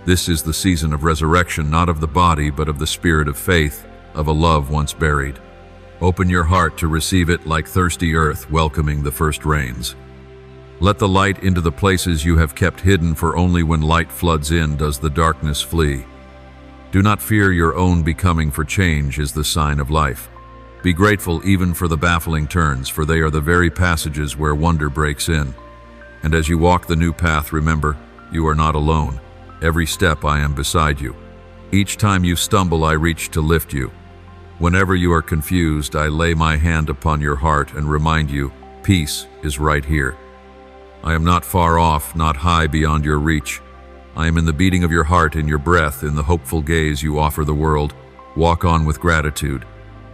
This is the season of resurrection, not of the body, but of the spirit of faith, of a love once buried. Open your heart to receive it like thirsty earth welcoming the first rains. Let the light into the places you have kept hidden, for only when light floods in does the darkness flee. Do not fear your own becoming, for change is the sign of life. Be grateful even for the baffling turns, for they are the very passages where wonder breaks in. And as you walk the new path, remember, you are not alone. Every step I am beside you. Each time you stumble, I reach to lift you. Whenever you are confused, I lay my hand upon your heart and remind you, peace is right here. I am not far off, not high beyond your reach. I am in the beating of your heart, in your breath, in the hopeful gaze you offer the world. Walk on with gratitude.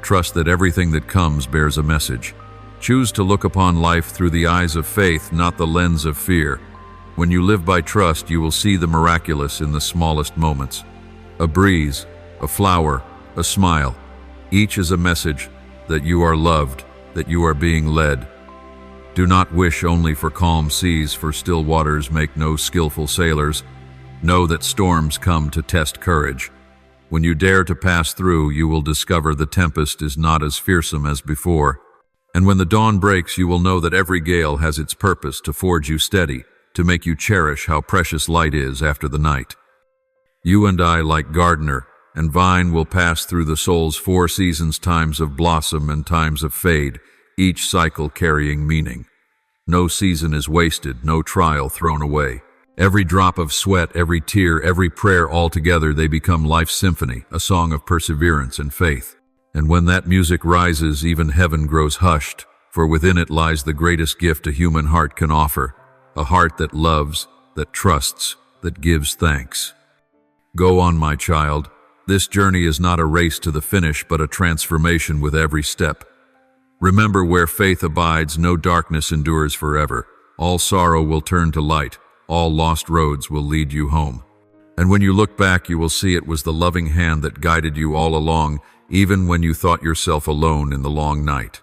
Trust that everything that comes bears a message. Choose to look upon life through the eyes of faith, not the lens of fear. When you live by trust, you will see the miraculous in the smallest moments. A breeze, a flower, a smile. Each is a message that you are loved, that you are being led. Do not wish only for calm seas, for still waters make no skillful sailors. Know that storms come to test courage. When you dare to pass through, you will discover the tempest is not as fearsome as before. And when the dawn breaks, you will know that every gale has its purpose to forge you steady, to make you cherish how precious light is after the night. You and I, like gardener and vine, will pass through the soul's 4 seasons, times of blossom and times of fade, each cycle carrying meaning. No season is wasted, no trial thrown away. Every drop of sweat, every tear, every prayer, all together they become life's symphony, a song of perseverance and faith. And when that music rises, even heaven grows hushed, for within it lies the greatest gift a human heart can offer, a heart that loves, that trusts, that gives thanks. Go on, my child. This journey is not a race to the finish, but a transformation with every step. Remember, where faith abides, no darkness endures forever. All sorrow will turn to light. All lost roads will lead you home. And when you look back, you will see it was the loving hand that guided you all along, even when you thought yourself alone in the long night.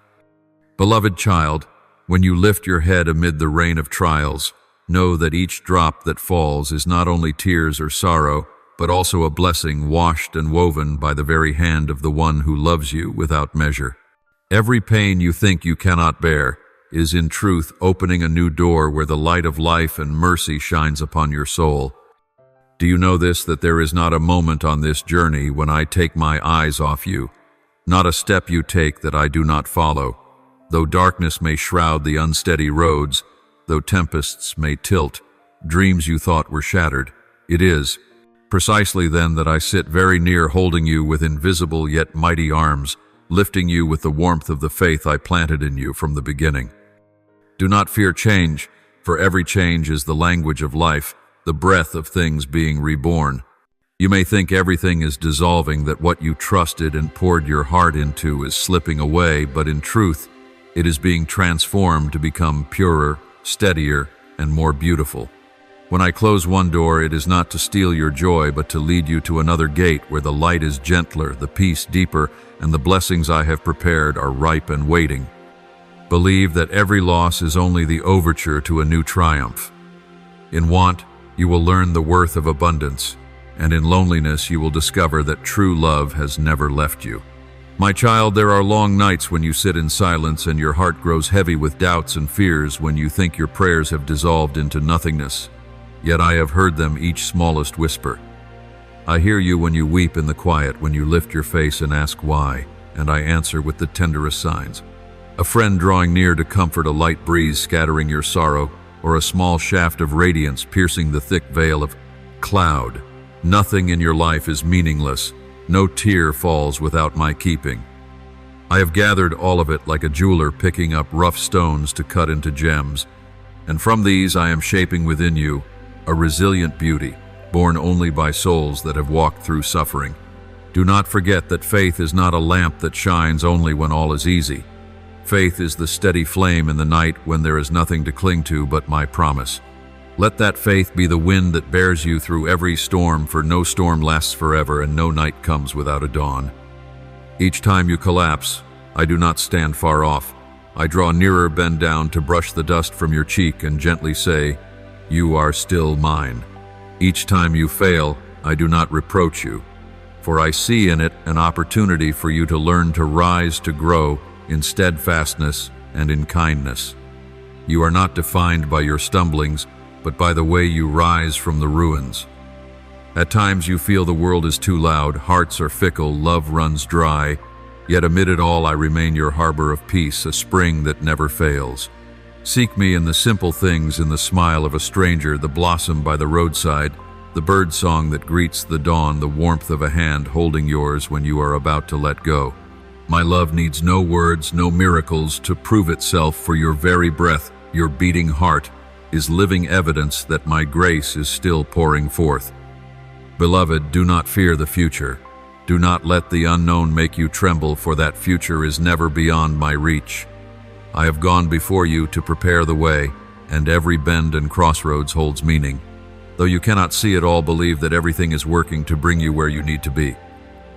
Beloved child, when you lift your head amid the rain of trials, know that each drop that falls is not only tears or sorrow, but also a blessing washed and woven by the very hand of the one who loves you without measure. Every pain you think you cannot bear is in truth opening a new door where the light of life and mercy shines upon your soul. Do you know this, that there is not a moment on this journey when I take my eyes off you, not a step you take that I do not follow? Though darkness may shroud the unsteady roads, though tempests may tilt dreams you thought were shattered, it is precisely then that I sit very near, holding you with invisible yet mighty arms, lifting you with the warmth of the faith I planted in you from the beginning. Do not fear change, for every change is the language of life, the breath of things being reborn. You may think everything is dissolving, that what you trusted and poured your heart into is slipping away, but in truth, it is being transformed to become purer, steadier, and more beautiful. When I close one door, it is not to steal your joy, but to lead you to another gate where the light is gentler, the peace deeper, and the blessings I have prepared are ripe and waiting. Believe that every loss is only the overture to a new triumph. In want, you will learn the worth of abundance, and in loneliness you will discover that true love has never left you. My child, there are long nights when you sit in silence and your heart grows heavy with doubts and fears, when you think your prayers have dissolved into nothingness. Yet I have heard them, each smallest whisper. I hear you when you weep in the quiet, when you lift your face and ask why, and I answer with the tenderest signs. A friend drawing near to comfort, a light breeze scattering your sorrow, or a small shaft of radiance piercing the thick veil of cloud. Nothing in your life is meaningless. No tear falls without my keeping. I have gathered all of it like a jeweler picking up rough stones to cut into gems, and from these I am shaping within you a resilient beauty, born only by souls that have walked through suffering. Do not forget that faith is not a lamp that shines only when all is easy. Faith is the steady flame in the night when there is nothing to cling to but my promise. Let that faith be the wind that bears you through every storm, for no storm lasts forever and no night comes without a dawn. Each time you collapse, I do not stand far off. I draw nearer, bend down to brush the dust from your cheek and gently say, "You are still mine." Each time you fail, I do not reproach you, for I see in it an opportunity for you to learn to rise, to grow in steadfastness and in kindness. You are not defined by your stumblings, but by the way you rise from the ruins. At times you feel the world is too loud, hearts are fickle, love runs dry, yet amid it all I remain your harbor of peace, a spring that never fails. Seek me in the simple things, in the smile of a stranger, the blossom by the roadside, the bird song that greets the dawn, the warmth of a hand holding yours when you are about to let go. My love needs no words, no miracles to prove itself, for your very breath, your beating heart, is living evidence that my grace is still pouring forth. Beloved, do not fear the future. Do not let the unknown make you tremble, for that future is never beyond my reach. I have gone before you to prepare the way, and every bend and crossroads holds meaning. Though you cannot see it all, believe that everything is working to bring you where you need to be.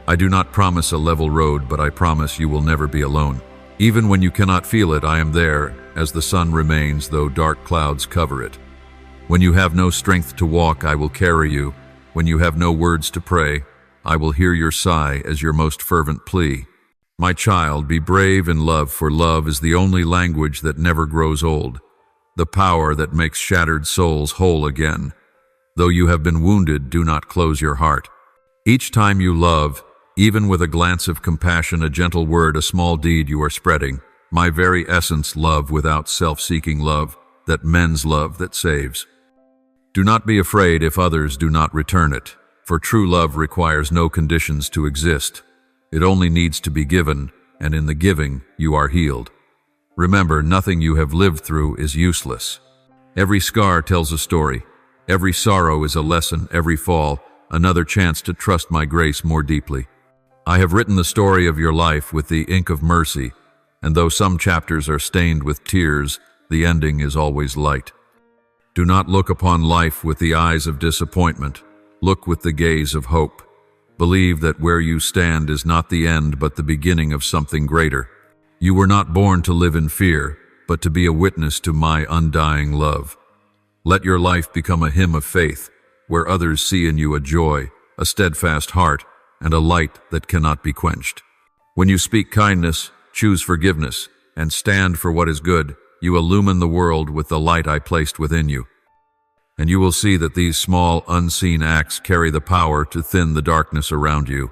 I do not promise a level road, but I promise you will never be alone. Even when you cannot feel it, I am there, as the sun remains, though dark clouds cover it. When you have no strength to walk, I will carry you. When you have no words to pray, I will hear your sigh as your most fervent plea. My child, be brave in love, for love is the only language that never grows old, the power that makes shattered souls whole again. Though you have been wounded, do not close your heart. Each time you love, even with a glance of compassion, a gentle word, a small deed, you are spreading my very essence, love without self-seeking love, that mends, love that saves. Do not be afraid if others do not return it, for true love requires no conditions to exist. It only needs to be given, and in the giving, you are healed. Remember, nothing you have lived through is useless. Every scar tells a story. Every sorrow is a lesson, every fall, another chance to trust my grace more deeply. I have written the story of your life with the ink of mercy, and though some chapters are stained with tears, the ending is always light. Do not look upon life with the eyes of disappointment. Look with the gaze of hope. Believe that where you stand is not the end, but the beginning of something greater. You were not born to live in fear, but to be a witness to my undying love. Let your life become a hymn of faith, where others see in you a joy, a steadfast heart, and a light that cannot be quenched. When you speak kindness, choose forgiveness, and stand for what is good, you illumine the world with the light I placed within you. And you will see that these small, unseen acts carry the power to thin the darkness around you.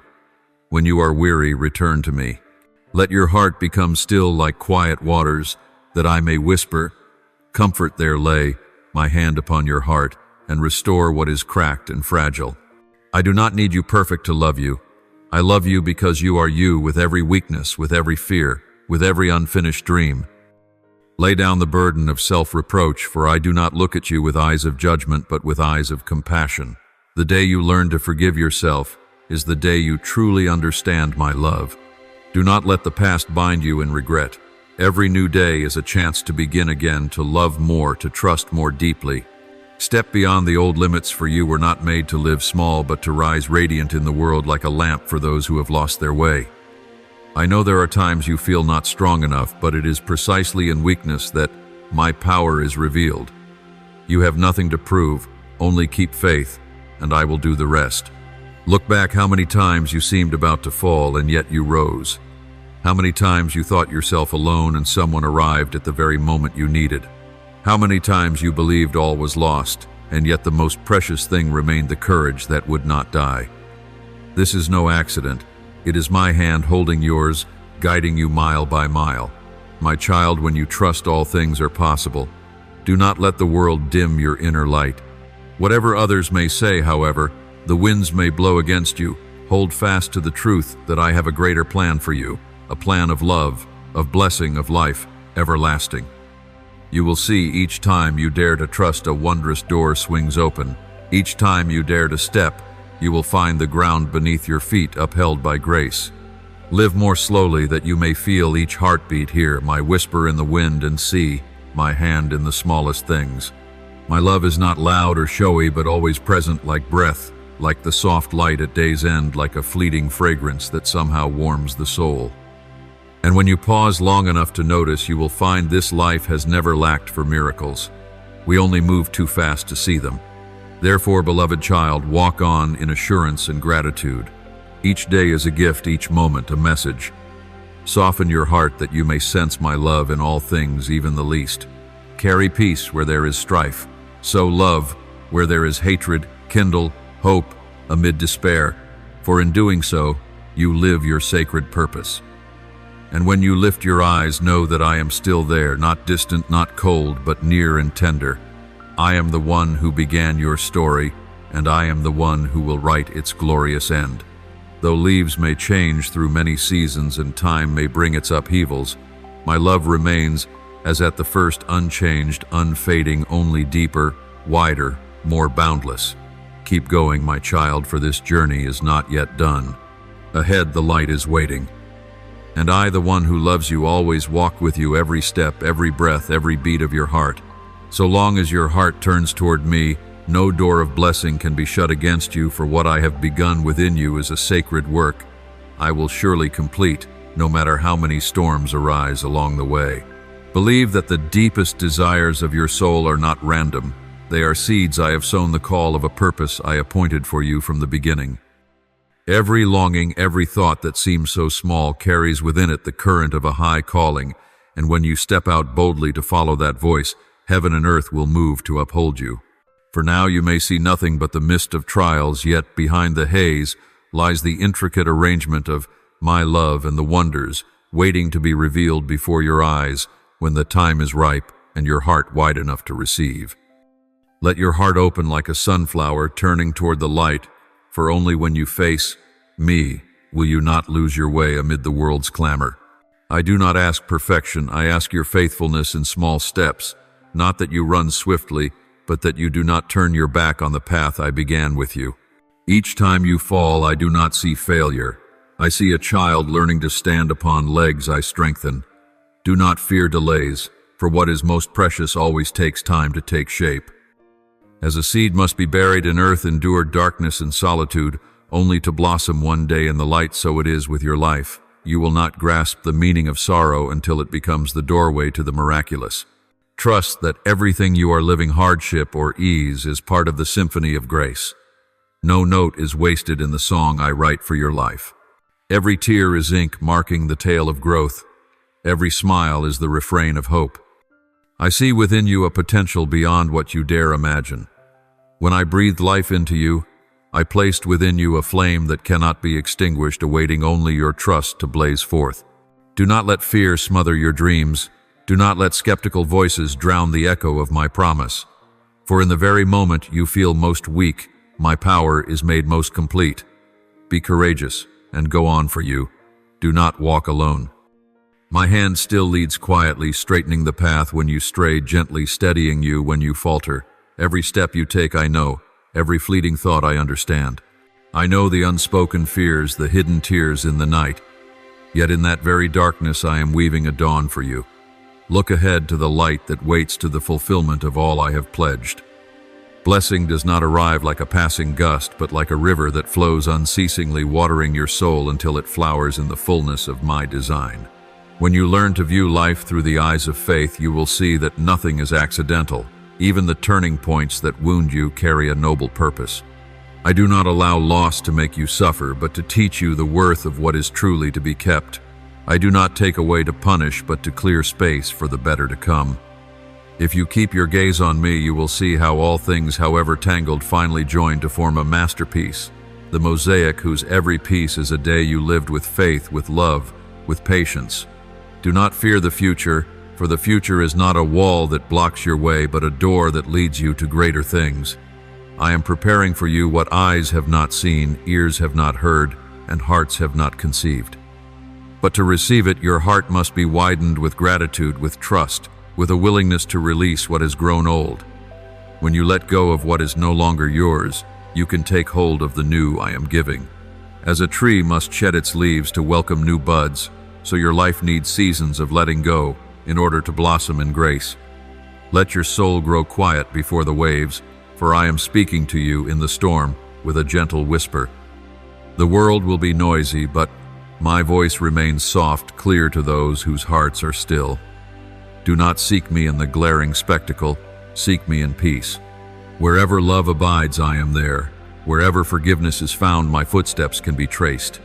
When you are weary, return to me. Let your heart become still like quiet waters, that I may whisper. Comfort there lay, my hand upon your heart, and restore what is cracked and fragile. I do not need you perfect to love you. I love you because you are you, with every weakness, with every fear, with every unfinished dream. Lay down the burden of self-reproach, for I do not look at you with eyes of judgment, but with eyes of compassion. The day you learn to forgive yourself is the day you truly understand my love. Do not let the past bind you in regret. Every new day is a chance to begin again, to love more, to trust more deeply. Step beyond the old limits, for you were not made to live small, but to rise radiant in the world like a lamp for those who have lost their way. I know there are times you feel not strong enough, but it is precisely in weakness that my power is revealed. You have nothing to prove, only keep faith, and I will do the rest. Look back how many times you seemed about to fall, and yet you rose. How many times you thought yourself alone and someone arrived at the very moment you needed. How many times you believed all was lost, and yet the most precious thing remained, the courage that would not die. This is no accident. It is my hand holding yours, guiding you mile by mile. My child, when you trust, all things are possible. Do not let the world dim your inner light. Whatever others may say, however, the winds may blow against you, hold fast to the truth that I have a greater plan for you, a plan of love, of blessing, of life, everlasting. You will see each time you dare to trust, a wondrous door swings open. Each time you dare to step, you will find the ground beneath your feet upheld by grace. Live more slowly, that you may feel each heartbeat, hear my whisper in the wind, and see my hand in the smallest things. My love is not loud or showy, but always present, like breath, like the soft light at day's end, like a fleeting fragrance that somehow warms the soul. And when you pause long enough to notice, you will find this life has never lacked for miracles. We only move too fast to see them. Therefore, beloved child, walk on in assurance and gratitude. Each day is a gift, each moment a message. Soften your heart that you may sense my love in all things, even the least. Carry peace where there is strife. Sow love where there is hatred. Kindle hope amid despair. For in doing so, you live your sacred purpose. And when you lift your eyes, know that I am still there, not distant, not cold, but near and tender. I am the one who began your story, and I am the one who will write its glorious end. Though leaves may change through many seasons and time may bring its upheavals, my love remains as at the first, unchanged, unfading, only deeper, wider, more boundless. Keep going, my child, for this journey is not yet done. Ahead the light is waiting. And I, the one who loves you, always walk with you every step, every breath, every beat of your heart. So long as your heart turns toward me, no door of blessing can be shut against you, for what I have begun within you is a sacred work I will surely complete, no matter how many storms arise along the way. Believe that the deepest desires of your soul are not random. They are seeds I have sown, the call of a purpose I appointed for you from the beginning. Every longing, every thought that seems so small carries within it the current of a high calling, and when you step out boldly to follow that voice, heaven and earth will move to uphold you. For now you may see nothing but the mist of trials, yet behind the haze lies the intricate arrangement of my love and the wonders waiting to be revealed before your eyes when the time is ripe and your heart wide enough to receive. Let your heart open like a sunflower turning toward the light, for only when you face me will you not lose your way amid the world's clamor. I do not ask perfection, I ask your faithfulness in small steps, not that you run swiftly, but that you do not turn your back on the path I began with you. Each time you fall, I do not see failure. I see a child learning to stand upon legs I strengthen. Do not fear delays, for what is most precious always takes time to take shape. As a seed must be buried in earth, endure darkness and solitude, only to blossom one day in the light, so it is with your life. You will not grasp the meaning of sorrow until it becomes the doorway to the miraculous. Trust that everything you are living, hardship or ease, is part of the symphony of grace. No note is wasted in the song I write for your life. Every tear is ink marking the tale of growth. Every smile is the refrain of hope. I see within you a potential beyond what you dare imagine. When I breathed life into you, I placed within you a flame that cannot be extinguished, awaiting only your trust to blaze forth. Do not let fear smother your dreams. Do not let skeptical voices drown the echo of my promise. For in the very moment you feel most weak, my power is made most complete. Be courageous and go on, for you do not walk alone. My hand still leads quietly, straightening the path when you stray, gently steadying you when you falter. Every step you take I know, every fleeting thought I understand. I know the unspoken fears, the hidden tears in the night. Yet in that very darkness I am weaving a dawn for you. Look ahead to the light that waits to the fulfillment of all I have pledged. Blessing does not arrive like a passing gust, but like a river that flows unceasingly, watering your soul until it flowers in the fullness of my design. When you learn to view life through the eyes of faith, you will see that nothing is accidental. Even the turning points that wound you carry a noble purpose. I do not allow loss to make you suffer, but to teach you the worth of what is truly to be kept. I do not take away to punish, but to clear space for the better to come. If you keep your gaze on me, you will see how all things, however tangled, finally join to form a masterpiece. The mosaic whose every piece is a day you lived with faith, with love, with patience. Do not fear the future, for the future is not a wall that blocks your way, but a door that leads you to greater things. I am preparing for you what eyes have not seen, ears have not heard, and hearts have not conceived. But to receive it, your heart must be widened with gratitude, with trust, with a willingness to release what has grown old. When you let go of what is no longer yours, you can take hold of the new I am giving. As a tree must shed its leaves to welcome new buds, so your life needs seasons of letting go in order to blossom in grace. Let your soul grow quiet before the waves, for I am speaking to you in the storm with a gentle whisper. The world will be noisy, but my voice remains soft, clear to those whose hearts are still. Do not seek me in the glaring spectacle, seek me in peace. Wherever love abides, I am there. Wherever forgiveness is found, my footsteps can be traced.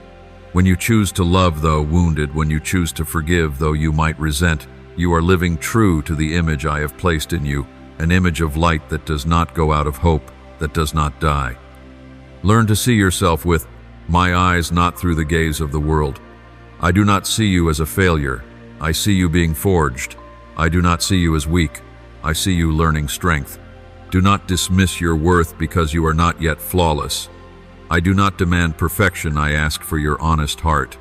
When you choose to love, though wounded, when you choose to forgive, though you might resent, you are living true to the image I have placed in you, an image of light that does not go out, of hope that does not die. Learn to see yourself with my eyes, not through the gaze of the world. I do not see you as a failure. I see you being forged. I do not see you as weak. I see you learning strength. Do not dismiss your worth because you are not yet flawless. I do not demand perfection, I ask for your honest heart.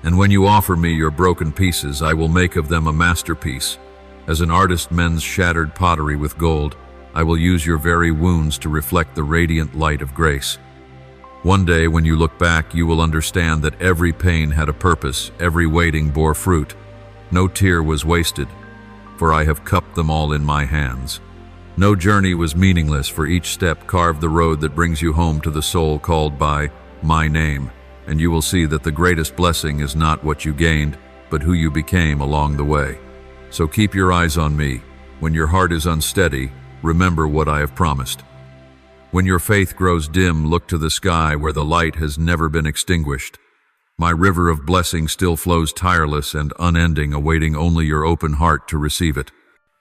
And when you offer me your broken pieces, I will make of them a masterpiece. As an artist mends shattered pottery with gold, I will use your very wounds to reflect the radiant light of grace. One day, when you look back, you will understand that every pain had a purpose, every waiting bore fruit. No tear was wasted, for I have cupped them all in my hands. No journey was meaningless, for each step carved the road that brings you home to the soul called by my name. And you will see that the greatest blessing is not what you gained, but who you became along the way. So keep your eyes on me. When your heart is unsteady, remember what I have promised. When your faith grows dim, look to the sky where the light has never been extinguished. My river of blessing still flows tireless and unending, awaiting only your open heart to receive it.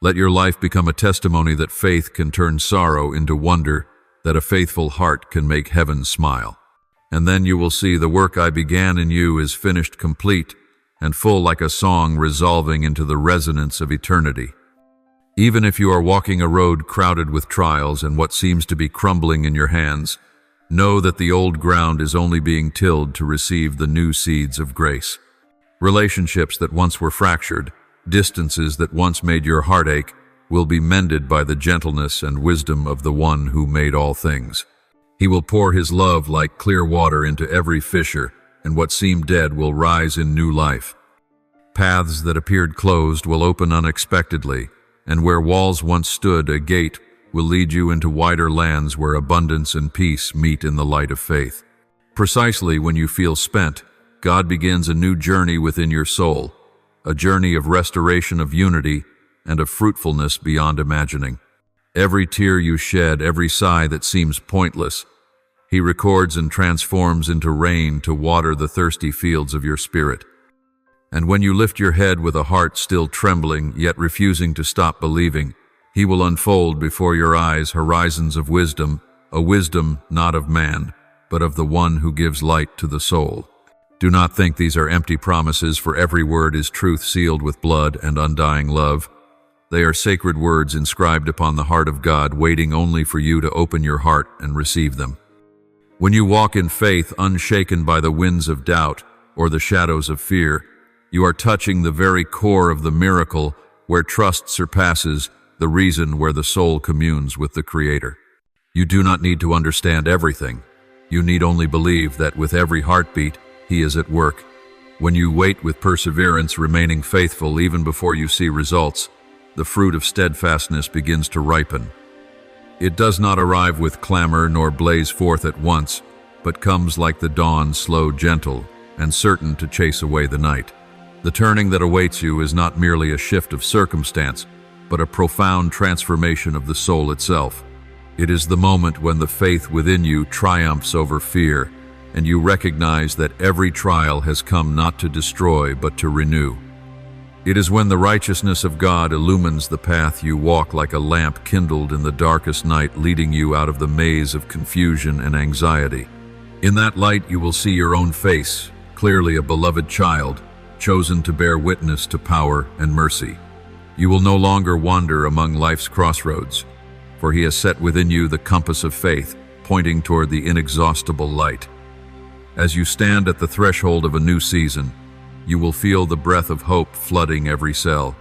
Let your life become a testimony that faith can turn sorrow into wonder, that a faithful heart can make heaven smile. And then you will see the work I began in you is finished, complete, and full like a song resolving into the resonance of eternity. Even if you are walking a road crowded with trials and what seems to be crumbling in your hands, know that the old ground is only being tilled to receive the new seeds of grace. Relationships that once were fractured, distances that once made your heart ache, will be mended by the gentleness and wisdom of the one who made all things. He will pour his love like clear water into every fissure, and what seemed dead will rise in new life. Paths that appeared closed will open unexpectedly, and where walls once stood, a gate will lead you into wider lands where abundance and peace meet in the light of faith. Precisely when you feel spent, God begins a new journey within your soul, a journey of restoration, of unity, and of fruitfulness beyond imagining. Every tear you shed, every sigh that seems pointless, He records and transforms into rain to water the thirsty fields of your spirit. And when you lift your head with a heart still trembling, yet refusing to stop believing, He will unfold before your eyes horizons of wisdom, a wisdom not of man, but of the one who gives light to the soul. Do not think these are empty promises, for every word is truth sealed with blood and undying love. They are sacred words inscribed upon the heart of God, waiting only for you to open your heart and receive them. When you walk in faith, unshaken by the winds of doubt or the shadows of fear, you are touching the very core of the miracle where trust surpasses the reason, where the soul communes with the Creator. You do not need to understand everything. You need only believe that with every heartbeat, He is at work. When you wait with perseverance, remaining faithful even before you see results, the fruit of steadfastness begins to ripen. It does not arrive with clamor nor blaze forth at once, but comes like the dawn, slow, gentle, and certain to chase away the night. The turning that awaits you is not merely a shift of circumstance, but a profound transformation of the soul itself. It is the moment when the faith within you triumphs over fear, and you recognize that every trial has come not to destroy, but to renew. It is when the righteousness of God illumines the path you walk, like a lamp kindled in the darkest night, leading you out of the maze of confusion and anxiety. In that light you will see your own face, clearly a beloved child, chosen to bear witness to power and mercy. You will no longer wander among life's crossroads, for He has set within you the compass of faith, pointing toward the inexhaustible light. As you stand at the threshold of a new season, you will feel the breath of hope flooding every cell.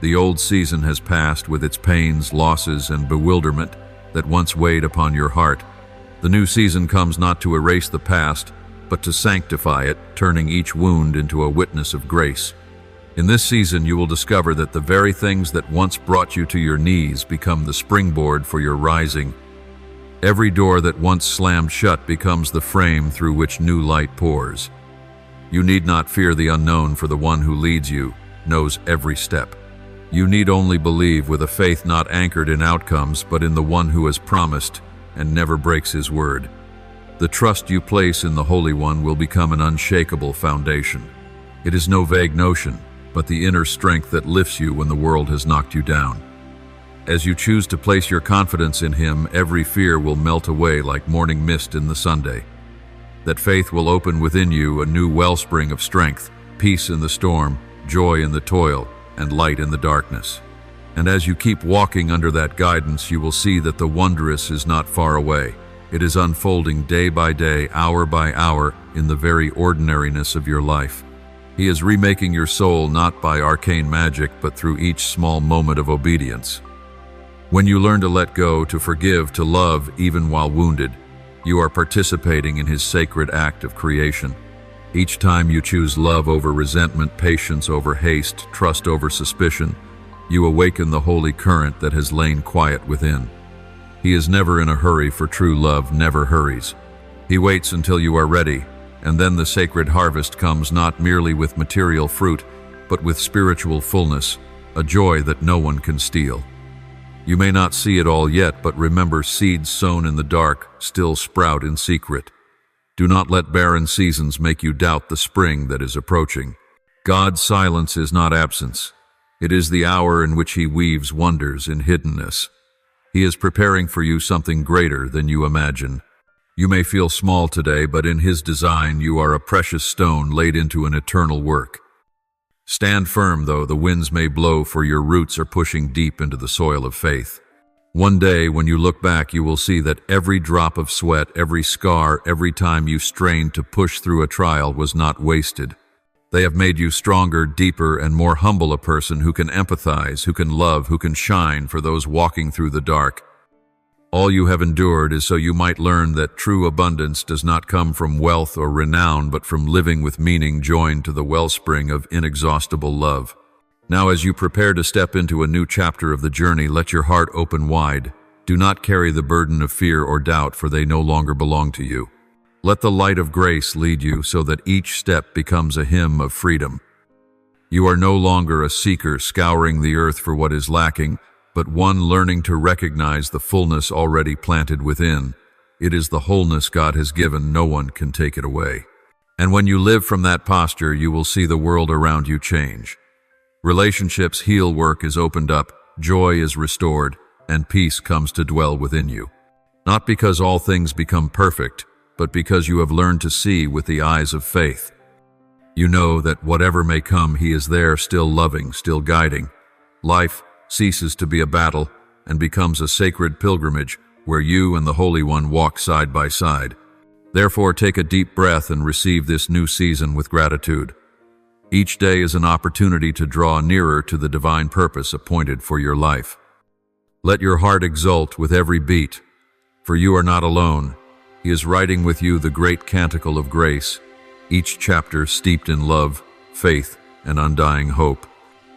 The old season has passed with its pains, losses, and bewilderment that once weighed upon your heart. The new season comes not to erase the past, but to sanctify it, turning each wound into a witness of grace. In this season, you will discover that the very things that once brought you to your knees become the springboard for your rising. Every door that once slammed shut becomes the frame through which new light pours. You need not fear the unknown, for the one who leads you knows every step. You need only believe with a faith not anchored in outcomes, but in the one who has promised and never breaks His word. The trust you place in the Holy One will become an unshakable foundation. It is no vague notion, but the inner strength that lifts you when the world has knocked you down. As you choose to place your confidence in Him, every fear will melt away like morning mist in the Sunday. That faith will open within you a new wellspring of strength, peace in the storm, joy in the toil, and light in the darkness. And as you keep walking under that guidance, you will see that the wondrous is not far away. It is unfolding day by day, hour by hour, in the very ordinariness of your life. He is remaking your soul not by arcane magic, but through each small moment of obedience. When you learn to let go, to forgive, to love even while wounded, you are participating in His sacred act of creation. Each time you choose love over resentment, patience over haste, trust over suspicion, you awaken the holy current that has lain quiet within. He is never in a hurry, for true love never hurries. He waits until you are ready, and then the sacred harvest comes, not merely with material fruit, but with spiritual fullness, a joy that no one can steal. You may not see it all yet, but remember, seeds sown in the dark still sprout in secret. Do not let barren seasons make you doubt the spring that is approaching. God's silence is not absence. It is the hour in which He weaves wonders in hiddenness. He is preparing for you something greater than you imagine. You may feel small today, but in His design you are a precious stone laid into an eternal work. Stand firm, though the winds may blow, for your roots are pushing deep into the soil of faith. One day, when you look back, you will see that every drop of sweat, every scar, every time you strained to push through a trial was not wasted. They have made you stronger, deeper, and more humble, a person who can empathize, who can love, who can shine for those walking through the dark. All you have endured is so you might learn that true abundance does not come from wealth or renown, but from living with meaning joined to the wellspring of inexhaustible love. Now, as you prepare to step into a new chapter of the journey, let your heart open wide. Do not carry the burden of fear or doubt, for they no longer belong to you. Let the light of grace lead you so that each step becomes a hymn of freedom. You are no longer a seeker scouring the earth for what is lacking, but one learning to recognize the fullness already planted within. It is the wholeness God has given. No one can take it away. And when you live from that posture, you will see the world around you change. Relationships heal, work is opened up, joy is restored, and peace comes to dwell within you. Not because all things become perfect, but because you have learned to see with the eyes of faith. You know that whatever may come, He is there, still loving, still guiding. Life ceases to be a battle and becomes a sacred pilgrimage where you and the Holy One walk side by side. Therefore, take a deep breath and receive this new season with gratitude. Each day is an opportunity to draw nearer to the divine purpose appointed for your life. Let your heart exult with every beat, for you are not alone. He is writing with you the great canticle of grace, each chapter steeped in love, faith, and undying hope.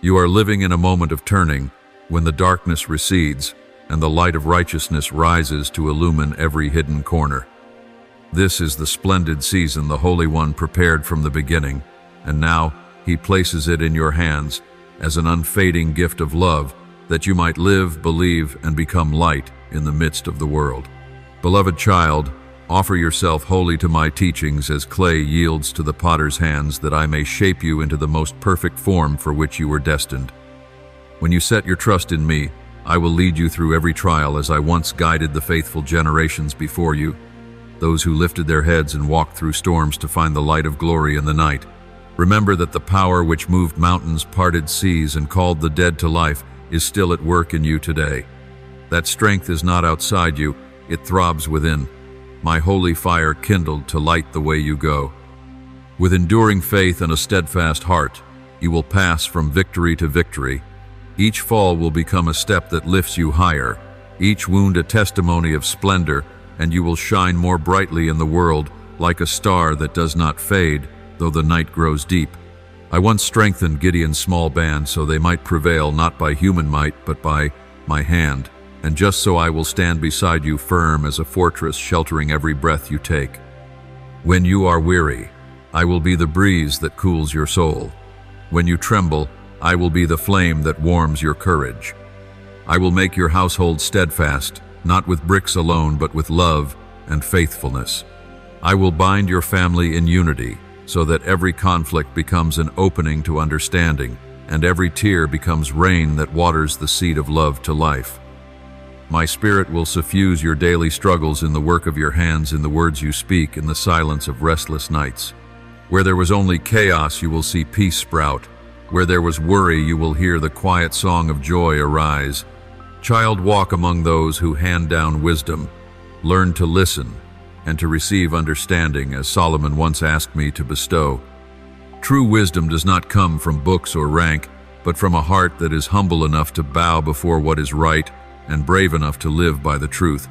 You are living in a moment of turning, when the darkness recedes and the light of righteousness rises to illumine every hidden corner. This is the splendid season the Holy One prepared from the beginning, and now He places it in your hands as an unfading gift of love, that you might live, believe, and become light in the midst of the world. Beloved child, offer yourself wholly to my teachings as clay yields to the potter's hands, that I may shape you into the most perfect form for which you were destined. When you set your trust in me, I will lead you through every trial as I once guided the faithful generations before you, those who lifted their heads and walked through storms to find the light of glory in the night. Remember that the power which moved mountains, parted seas, and called the dead to life is still at work in you today. That strength is not outside you, it throbs within. My holy fire kindled to light the way you go. With enduring faith and a steadfast heart, you will pass from victory to victory. Each fall will become a step that lifts you higher, each wound a testimony of splendor, and you will shine more brightly in the world, like a star that does not fade, though the night grows deep. I once strengthened Gideon's small band so they might prevail not by human might, but by my hand. And just so I will stand beside you, firm as a fortress sheltering every breath you take. When you are weary, I will be the breeze that cools your soul. When you tremble, I will be the flame that warms your courage. I will make your household steadfast, not with bricks alone, but with love and faithfulness. I will bind your family in unity, so that every conflict becomes an opening to understanding, and every tear becomes rain that waters the seed of love to life. My spirit will suffuse your daily struggles in the work of your hands, in the words you speak, in the silence of restless nights. Where there was only chaos, you will see peace sprout. Where there was worry, you will hear the quiet song of joy arise. Child, walk among those who hand down wisdom. Learn to listen and to receive understanding, as Solomon once asked me to bestow. True wisdom does not come from books or rank, but from a heart that is humble enough to bow before what is right and brave enough to live by the truth.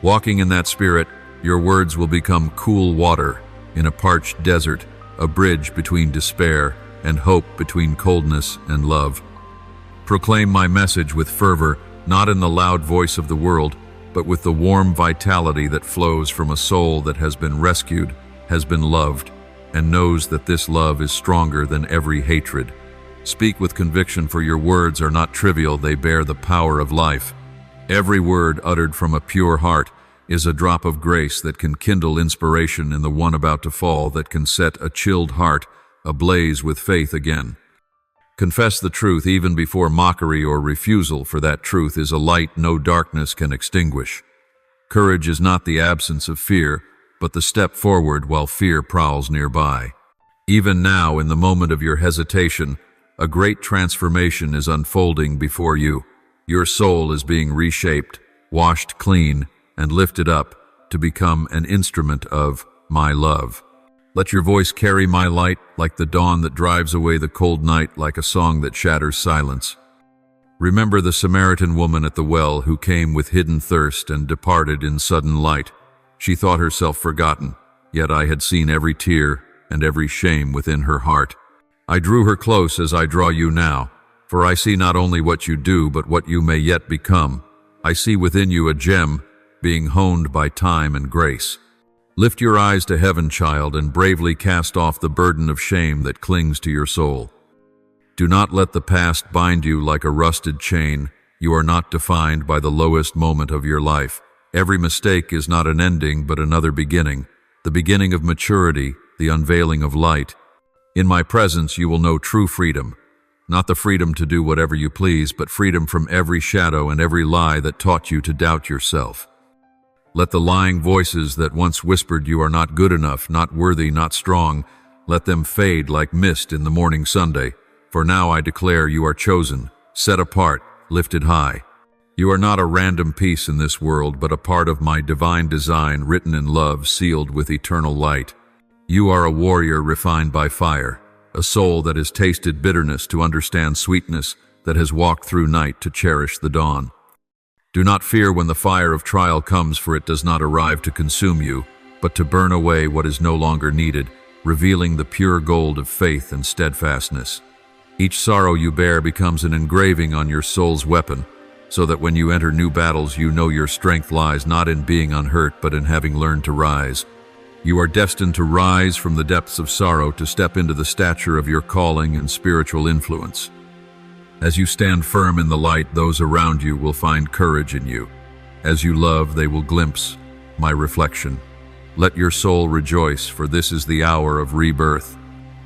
Walking in that spirit, your words will become cool water in a parched desert, a bridge between despair and hope, between coldness and love. Proclaim my message with fervor, not in the loud voice of the world, but with the warm vitality that flows from a soul that has been rescued, has been loved, and knows that this love is stronger than every hatred. Speak with conviction, for your words are not trivial, they bear the power of life. Every word uttered from a pure heart is a drop of grace that can kindle inspiration in the one about to fall, that can set a chilled heart ablaze with faith again. Confess the truth even before mockery or refusal, for that truth is a light no darkness can extinguish. Courage is not the absence of fear, but the step forward while fear prowls nearby. Even now, in the moment of your hesitation, a great transformation is unfolding before you. Your soul is being reshaped, washed clean, and lifted up to become an instrument of my love. Let your voice carry my light like the dawn that drives away the cold night, like a song that shatters silence. Remember the Samaritan woman at the well who came with hidden thirst and departed in sudden light. She thought herself forgotten, yet I had seen every tear and every shame within her heart. I drew her close as I draw you now, for I see not only what you do, but what you may yet become. I see within you a gem being honed by time and grace. Lift your eyes to heaven, child, and bravely cast off the burden of shame that clings to your soul. Do not let the past bind you like a rusted chain. You are not defined by the lowest moment of your life. Every mistake is not an ending, but another beginning, the beginning of maturity, the unveiling of light. In my presence you will know true freedom, not the freedom to do whatever you please, but freedom from every shadow and every lie that taught you to doubt yourself. Let the lying voices that once whispered you are not good enough, not worthy, not strong, let them fade like mist in the morning Sunday. For now I declare you are chosen, set apart, lifted high. You are not a random piece in this world, but a part of my divine design, written in love, sealed with eternal light. You are a warrior refined by fire, a soul that has tasted bitterness to understand sweetness, that has walked through night to cherish the dawn. Do not fear when the fire of trial comes, for it does not arrive to consume you, but to burn away what is no longer needed, revealing the pure gold of faith and steadfastness. Each sorrow you bear becomes an engraving on your soul's weapon, so that when you enter new battles you know your strength lies not in being unhurt, but in having learned to rise. You are destined to rise from the depths of sorrow, to step into the stature of your calling and spiritual influence. As you stand firm in the light, those around you will find courage in you. As you love, they will glimpse my reflection. Let your soul rejoice, for this is the hour of rebirth.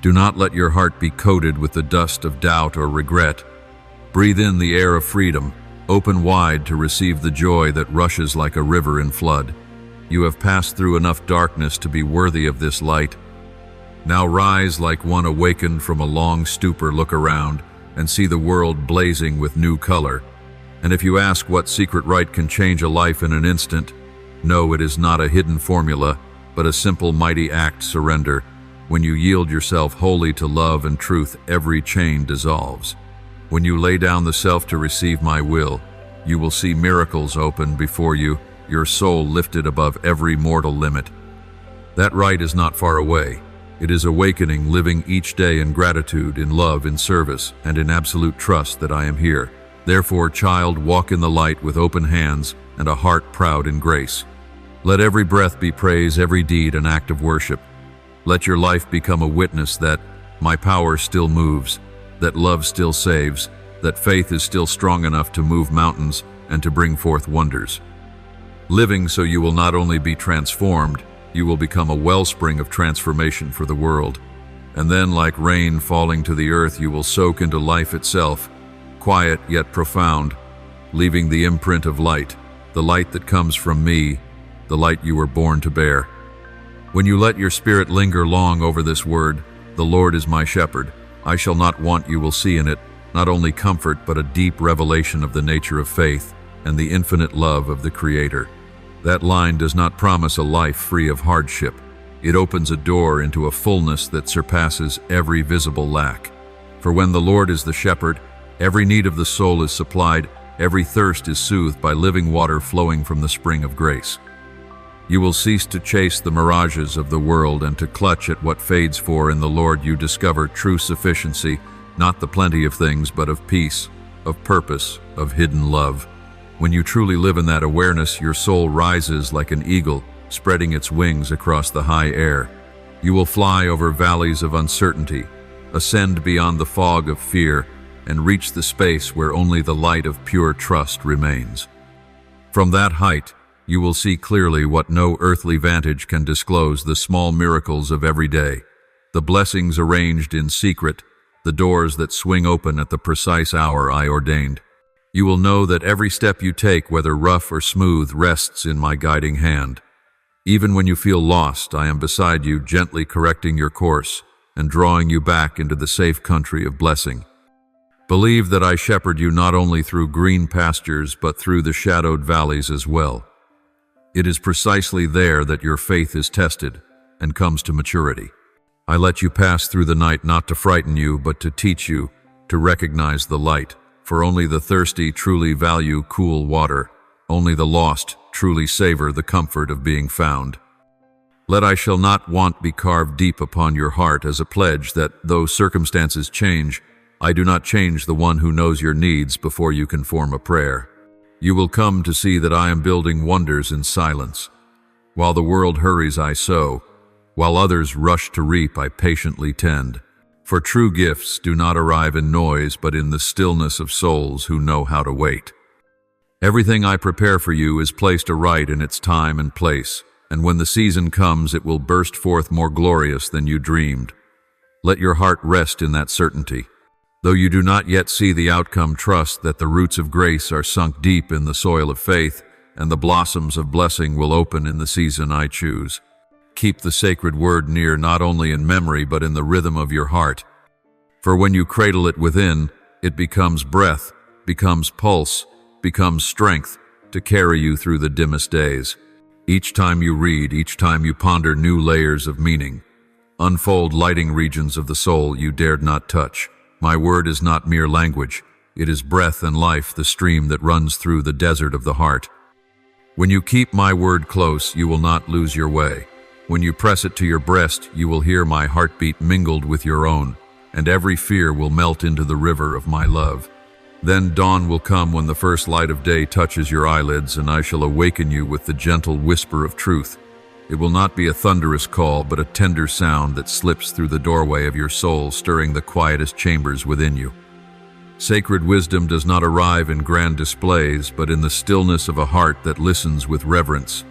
Do not let your heart be coated with the dust of doubt or regret. Breathe in the air of freedom, open wide to receive the joy that rushes like a river in flood. You have passed through enough darkness to be worthy of this light. Now rise like one awakened from a long stupor, look around, and see the world blazing with new color. And if you ask what secret right can change a life in an instant, no, it is not a hidden formula, but a simple mighty act: surrender. When you yield yourself wholly to love and truth, every chain dissolves. When you lay down the self to receive my will, you will see miracles open before you, your soul lifted above every mortal limit. That right is not far away. It is awakening, living each day in gratitude, in love, in service, and in absolute trust that I am here. Therefore, child, walk in the light with open hands and a heart proud in grace. Let every breath be praise, every deed an act of worship. Let your life become a witness that my power still moves, that love still saves, that faith is still strong enough to move mountains and to bring forth wonders. Living so you will not only be transformed, you will become a wellspring of transformation for the world. And then, like rain falling to the earth, you will soak into life itself, quiet yet profound, leaving the imprint of light, the light that comes from me, the light you were born to bear. When you let your spirit linger long over this word, "The Lord is my shepherd, I shall not want," you will see in it not only comfort, but a deep revelation of the nature of faith and the infinite love of the Creator. That line does not promise a life free of hardship. It opens a door into a fullness that surpasses every visible lack. For when the Lord is the shepherd, every need of the soul is supplied, every thirst is soothed by living water flowing from the spring of grace. You will cease to chase the mirages of the world and to clutch at what fades, for in the Lord you discover true sufficiency, not the plenty of things, but of peace, of purpose, of hidden love. When you truly live in that awareness, your soul rises like an eagle, spreading its wings across the high air. You will fly over valleys of uncertainty, ascend beyond the fog of fear, and reach the space where only the light of pure trust remains. From that height, you will see clearly what no earthly vantage can disclose: the small miracles of every day, the blessings arranged in secret, the doors that swing open at the precise hour I ordained. You will know that every step you take, whether rough or smooth, rests in my guiding hand. Even when you feel lost, I am beside you, gently correcting your course and drawing you back into the safe country of blessing. Believe that I shepherd you not only through green pastures, but through the shadowed valleys as well. It is precisely there that your faith is tested and comes to maturity. I let you pass through the night not to frighten you, but to teach you to recognize the light. For only the thirsty truly value cool water. Only the lost truly savor the comfort of being found. Let I shall not want be carved deep upon your heart as a pledge that, though circumstances change, I do not change the one who knows your needs before you can form a prayer. You will come to see that I am building wonders in silence. While the world hurries, I sow. While others rush to reap, I patiently tend. For true gifts do not arrive in noise, but in the stillness of souls who know how to wait. Everything I prepare for you is placed aright in its time and place, and when the season comes, it will burst forth more glorious than you dreamed. Let your heart rest in that certainty. Though you do not yet see the outcome, trust that the roots of grace are sunk deep in the soil of faith, and the blossoms of blessing will open in the season I choose. Keep the sacred word near, not only in memory but in the rhythm of your heart. For when you cradle it within, it becomes breath, becomes pulse, becomes strength to carry you through the dimmest days. Each time you read, each time you ponder new layers of meaning, unfold lighting regions of the soul you dared not touch. My word is not mere language. It is breath and life, the stream that runs through the desert of the heart. When you keep my word close, you will not lose your way. When you press it to your breast, you will hear my heartbeat mingled with your own, and every fear will melt into the river of my love. Then dawn will come when the first light of day touches your eyelids, and I shall awaken you with the gentle whisper of truth. It will not be a thunderous call, but a tender sound that slips through the doorway of your soul, stirring the quietest chambers within you. Sacred wisdom does not arrive in grand displays, but in the stillness of a heart that listens with reverence.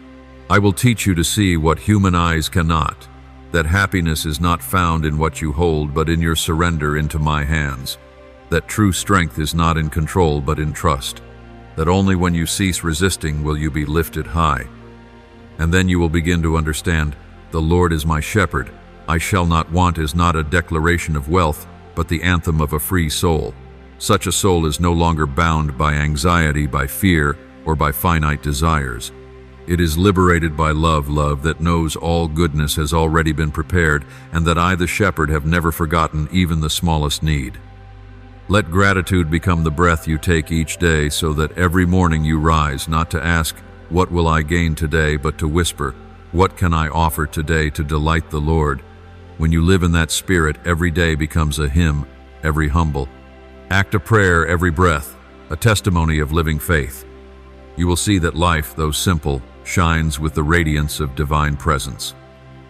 I will teach you to see what human eyes cannot, that happiness is not found in what you hold, but in your surrender into my hands, that true strength is not in control, but in trust, that only when you cease resisting will you be lifted high. And then you will begin to understand, the Lord is my shepherd, I shall not want is not a declaration of wealth, but the anthem of a free soul. Such a soul is no longer bound by anxiety, by fear, or by finite desires. It is liberated by love that knows all goodness has already been prepared, and that I, the shepherd, have never forgotten even the smallest need. Let gratitude become the breath you take each day, so that every morning you rise not to ask, what will I gain today, but to whisper, what can I offer today to delight the Lord? When you live in that spirit, every day becomes a hymn, every humble act a prayer, every breath a testimony of living faith. You will see that life, though simple, shines with the radiance of divine presence.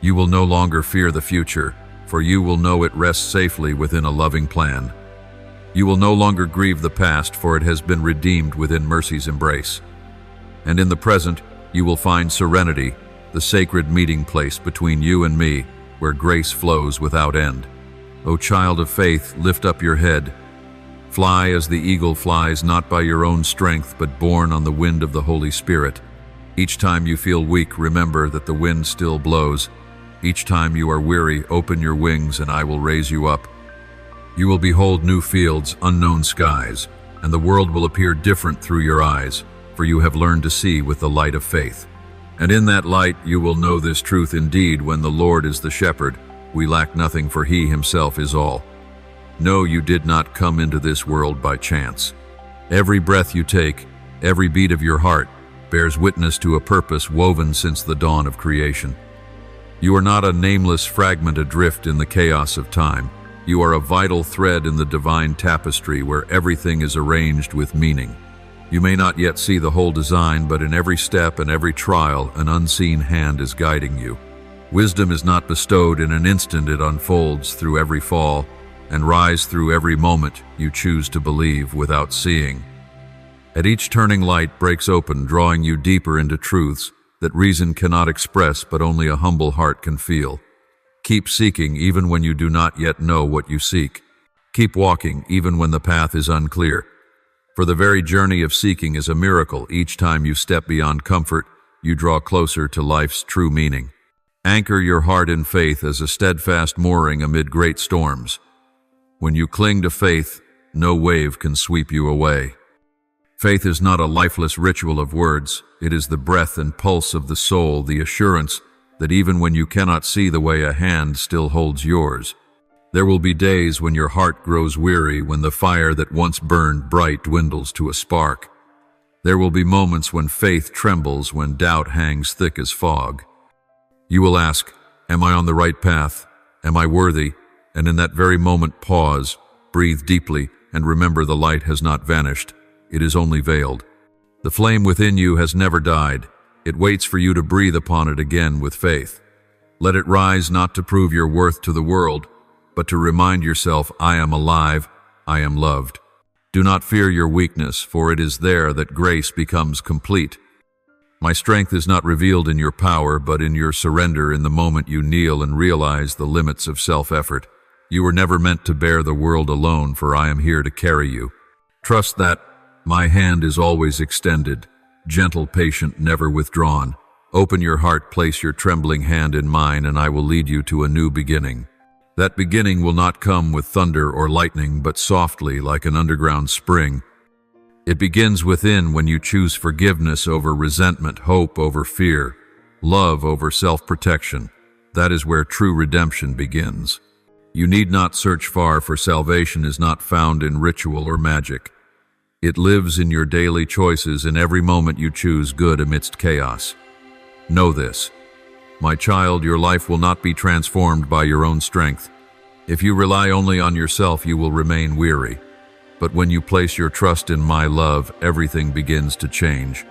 You will no longer fear the future, for you will know it rests safely within a loving plan. You will no longer grieve the past, for it has been redeemed within mercy's embrace. And in the present, you will find serenity, the sacred meeting place between you and me, where grace flows without end. O child of faith, lift up your head. Fly as the eagle flies, not by your own strength, but borne on the wind of the Holy Spirit. Each time you feel weak, remember that the wind still blows. Each time you are weary, open your wings and I will raise you up. You will behold new fields, unknown skies, and the world will appear different through your eyes, for you have learned to see with the light of faith. And in that light you will know this truth indeed: when the Lord is the shepherd, we lack nothing, for he himself is all. No, you did not come into this world by chance. Every breath you take, every beat of your heart, bears witness to a purpose woven since the dawn of creation. You are not a nameless fragment adrift in the chaos of time. You are a vital thread in the divine tapestry where everything is arranged with meaning. You may not yet see the whole design, but in every step and every trial, an unseen hand is guiding you. Wisdom is not bestowed in an instant, it unfolds through every fall, and rise through every moment you choose to believe without seeing. At each turning, light breaks open, drawing you deeper into truths that reason cannot express but only a humble heart can feel. Keep seeking even when you do not yet know what you seek. Keep walking even when the path is unclear. For the very journey of seeking is a miracle. Each time you step beyond comfort, you draw closer to life's true meaning. Anchor your heart in faith as a steadfast mooring amid great storms. When you cling to faith, no wave can sweep you away. Faith is not a lifeless ritual of words. It is the breath and pulse of the soul, the assurance that even when you cannot see the way, a hand still holds yours. There will be days when your heart grows weary, when the fire that once burned bright dwindles to a spark. There will be moments when faith trembles, when doubt hangs thick as fog. You will ask, am I on the right path? Am I worthy? And in that very moment, pause, breathe deeply, and remember the light has not vanished. It is only veiled. The flame within you has never died. It waits for you to breathe upon it again with faith. Let it rise, not to prove your worth to the world, but to remind yourself, I am alive, I am loved. Do not fear your weakness, for it is there that grace becomes complete. My strength is not revealed in your power, but in your surrender in the moment you kneel and realize the limits of self-effort. You were never meant to bear the world alone, for I am here to carry you. Trust that my hand is always extended, gentle, patient, never withdrawn. Open your heart, place your trembling hand in mine, and I will lead you to a new beginning. That beginning will not come with thunder or lightning, but softly, like an underground spring. It begins within when you choose forgiveness over resentment, hope over fear, love over self-protection. That is where true redemption begins. You need not search far, for salvation is not found in ritual or magic. It lives in your daily choices, in every moment you choose good amidst chaos. Know this, my child, your life will not be transformed by your own strength. If you rely only on yourself, you will remain weary. But when you place your trust in my love, everything begins to change.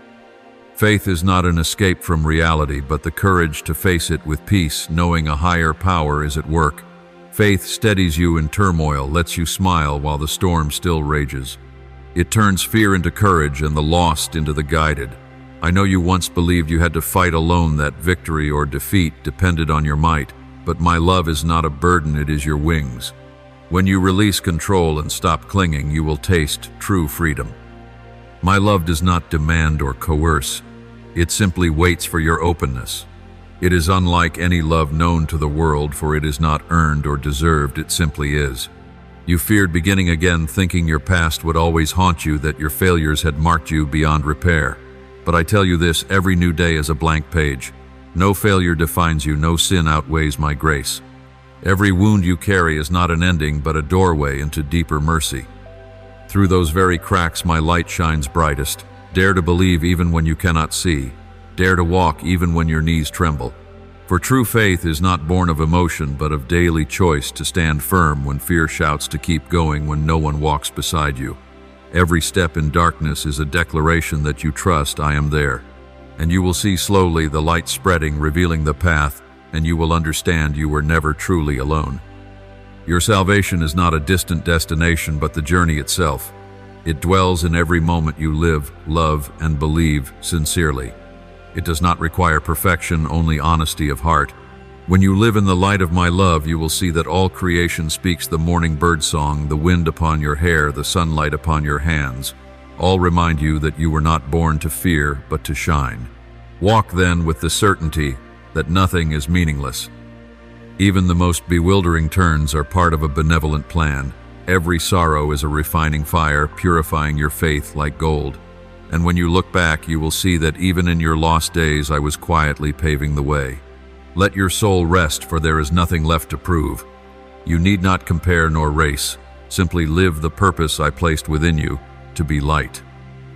Faith is not an escape from reality, but the courage to face it with peace, knowing a higher power is at work. Faith steadies you in turmoil, lets you smile while the storm still rages. It turns fear into courage and the lost into the guided. I know you once believed you had to fight alone, that victory or defeat depended on your might, but my love is not a burden, it is your wings. When you release control and stop clinging, you will taste true freedom. My love does not demand or coerce. It simply waits for your openness. It is unlike any love known to the world, for it is not earned or deserved, it simply is. You feared beginning again, thinking your past would always haunt you, that your failures had marked you beyond repair. But I tell you this, every new day is a blank page. No failure defines you, no sin outweighs my grace. Every wound you carry is not an ending, but a doorway into deeper mercy. Through those very cracks my light shines brightest. Dare to believe even when you cannot see. Dare to walk even when your knees tremble. For true faith is not born of emotion, but of daily choice to stand firm when fear shouts to keep going when no one walks beside you. Every step in darkness is a declaration that you trust I am there. And you will see slowly the light spreading, revealing the path, and you will understand you were never truly alone. Your salvation is not a distant destination, but the journey itself. It dwells in every moment you live, love, and believe sincerely. It does not require perfection, only honesty of heart. When you live in the light of my love, you will see that all creation speaks the morning bird song, the wind upon your hair, the sunlight upon your hands. All remind you that you were not born to fear, but to shine. Walk then with the certainty that nothing is meaningless. Even the most bewildering turns are part of a benevolent plan. Every sorrow is a refining fire, purifying your faith like gold. And when you look back, you will see that even in your lost days, I was quietly paving the way. Let your soul rest, for there is nothing left to prove. You need not compare nor race. Simply live the purpose I placed within you, to be light.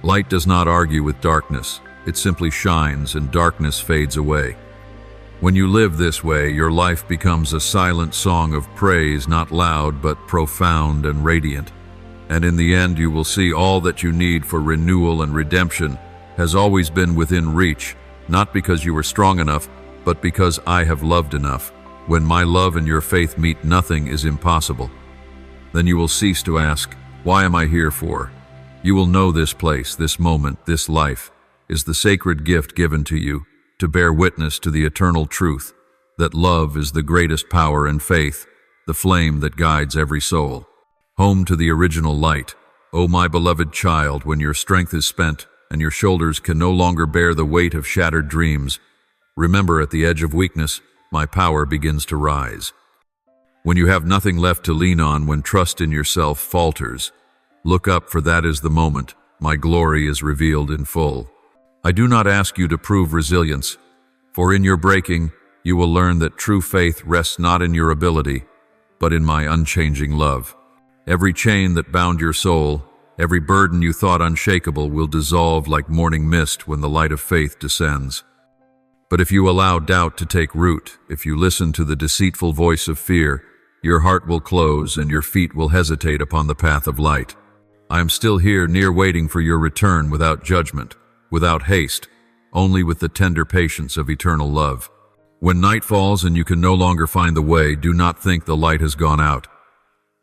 Light does not argue with darkness. It simply shines, and darkness fades away. When you live this way, your life becomes a silent song of praise, not loud, but profound and radiant. And in the end, you will see all that you need for renewal and redemption has always been within reach, not because you were strong enough, but because I have loved enough. When my love and your faith meet, nothing is impossible. Then you will cease to ask, why am I here for? You will know this place, this moment, this life is the sacred gift given to you to bear witness to the eternal truth that love is the greatest power and faith, the flame that guides every soul. Home to the original light, O my beloved child, when your strength is spent and your shoulders can no longer bear the weight of shattered dreams, remember at the edge of weakness, my power begins to rise. When you have nothing left to lean on, when trust in yourself falters, look up, for that is the moment my glory is revealed in full. I do not ask you to prove resilience, for in your breaking, you will learn that true faith rests not in your ability, but in my unchanging love. Every chain that bound your soul, every burden you thought unshakable will dissolve like morning mist when the light of faith descends. But if you allow doubt to take root, if you listen to the deceitful voice of fear, your heart will close and your feet will hesitate upon the path of light. I am still here, near, waiting for your return, without judgment, without haste, only with the tender patience of eternal love. When night falls and you can no longer find the way, do not think the light has gone out.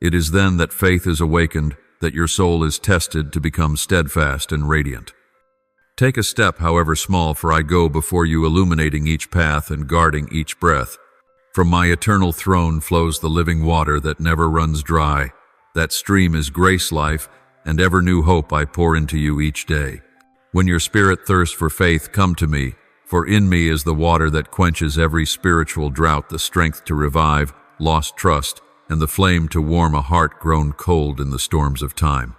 It is then that faith is awakened, that your soul is tested to become steadfast and radiant. Take a step, however small, for I go before you, illuminating each path and guarding each breath. From my eternal throne flows the living water that never runs dry. That stream is grace, life, and ever new hope I pour into you each day. When your spirit thirsts for faith, come to me, for in me is the water that quenches every spiritual drought, the strength to revive lost trust, and the flame to warm a heart grown cold in the storms of time.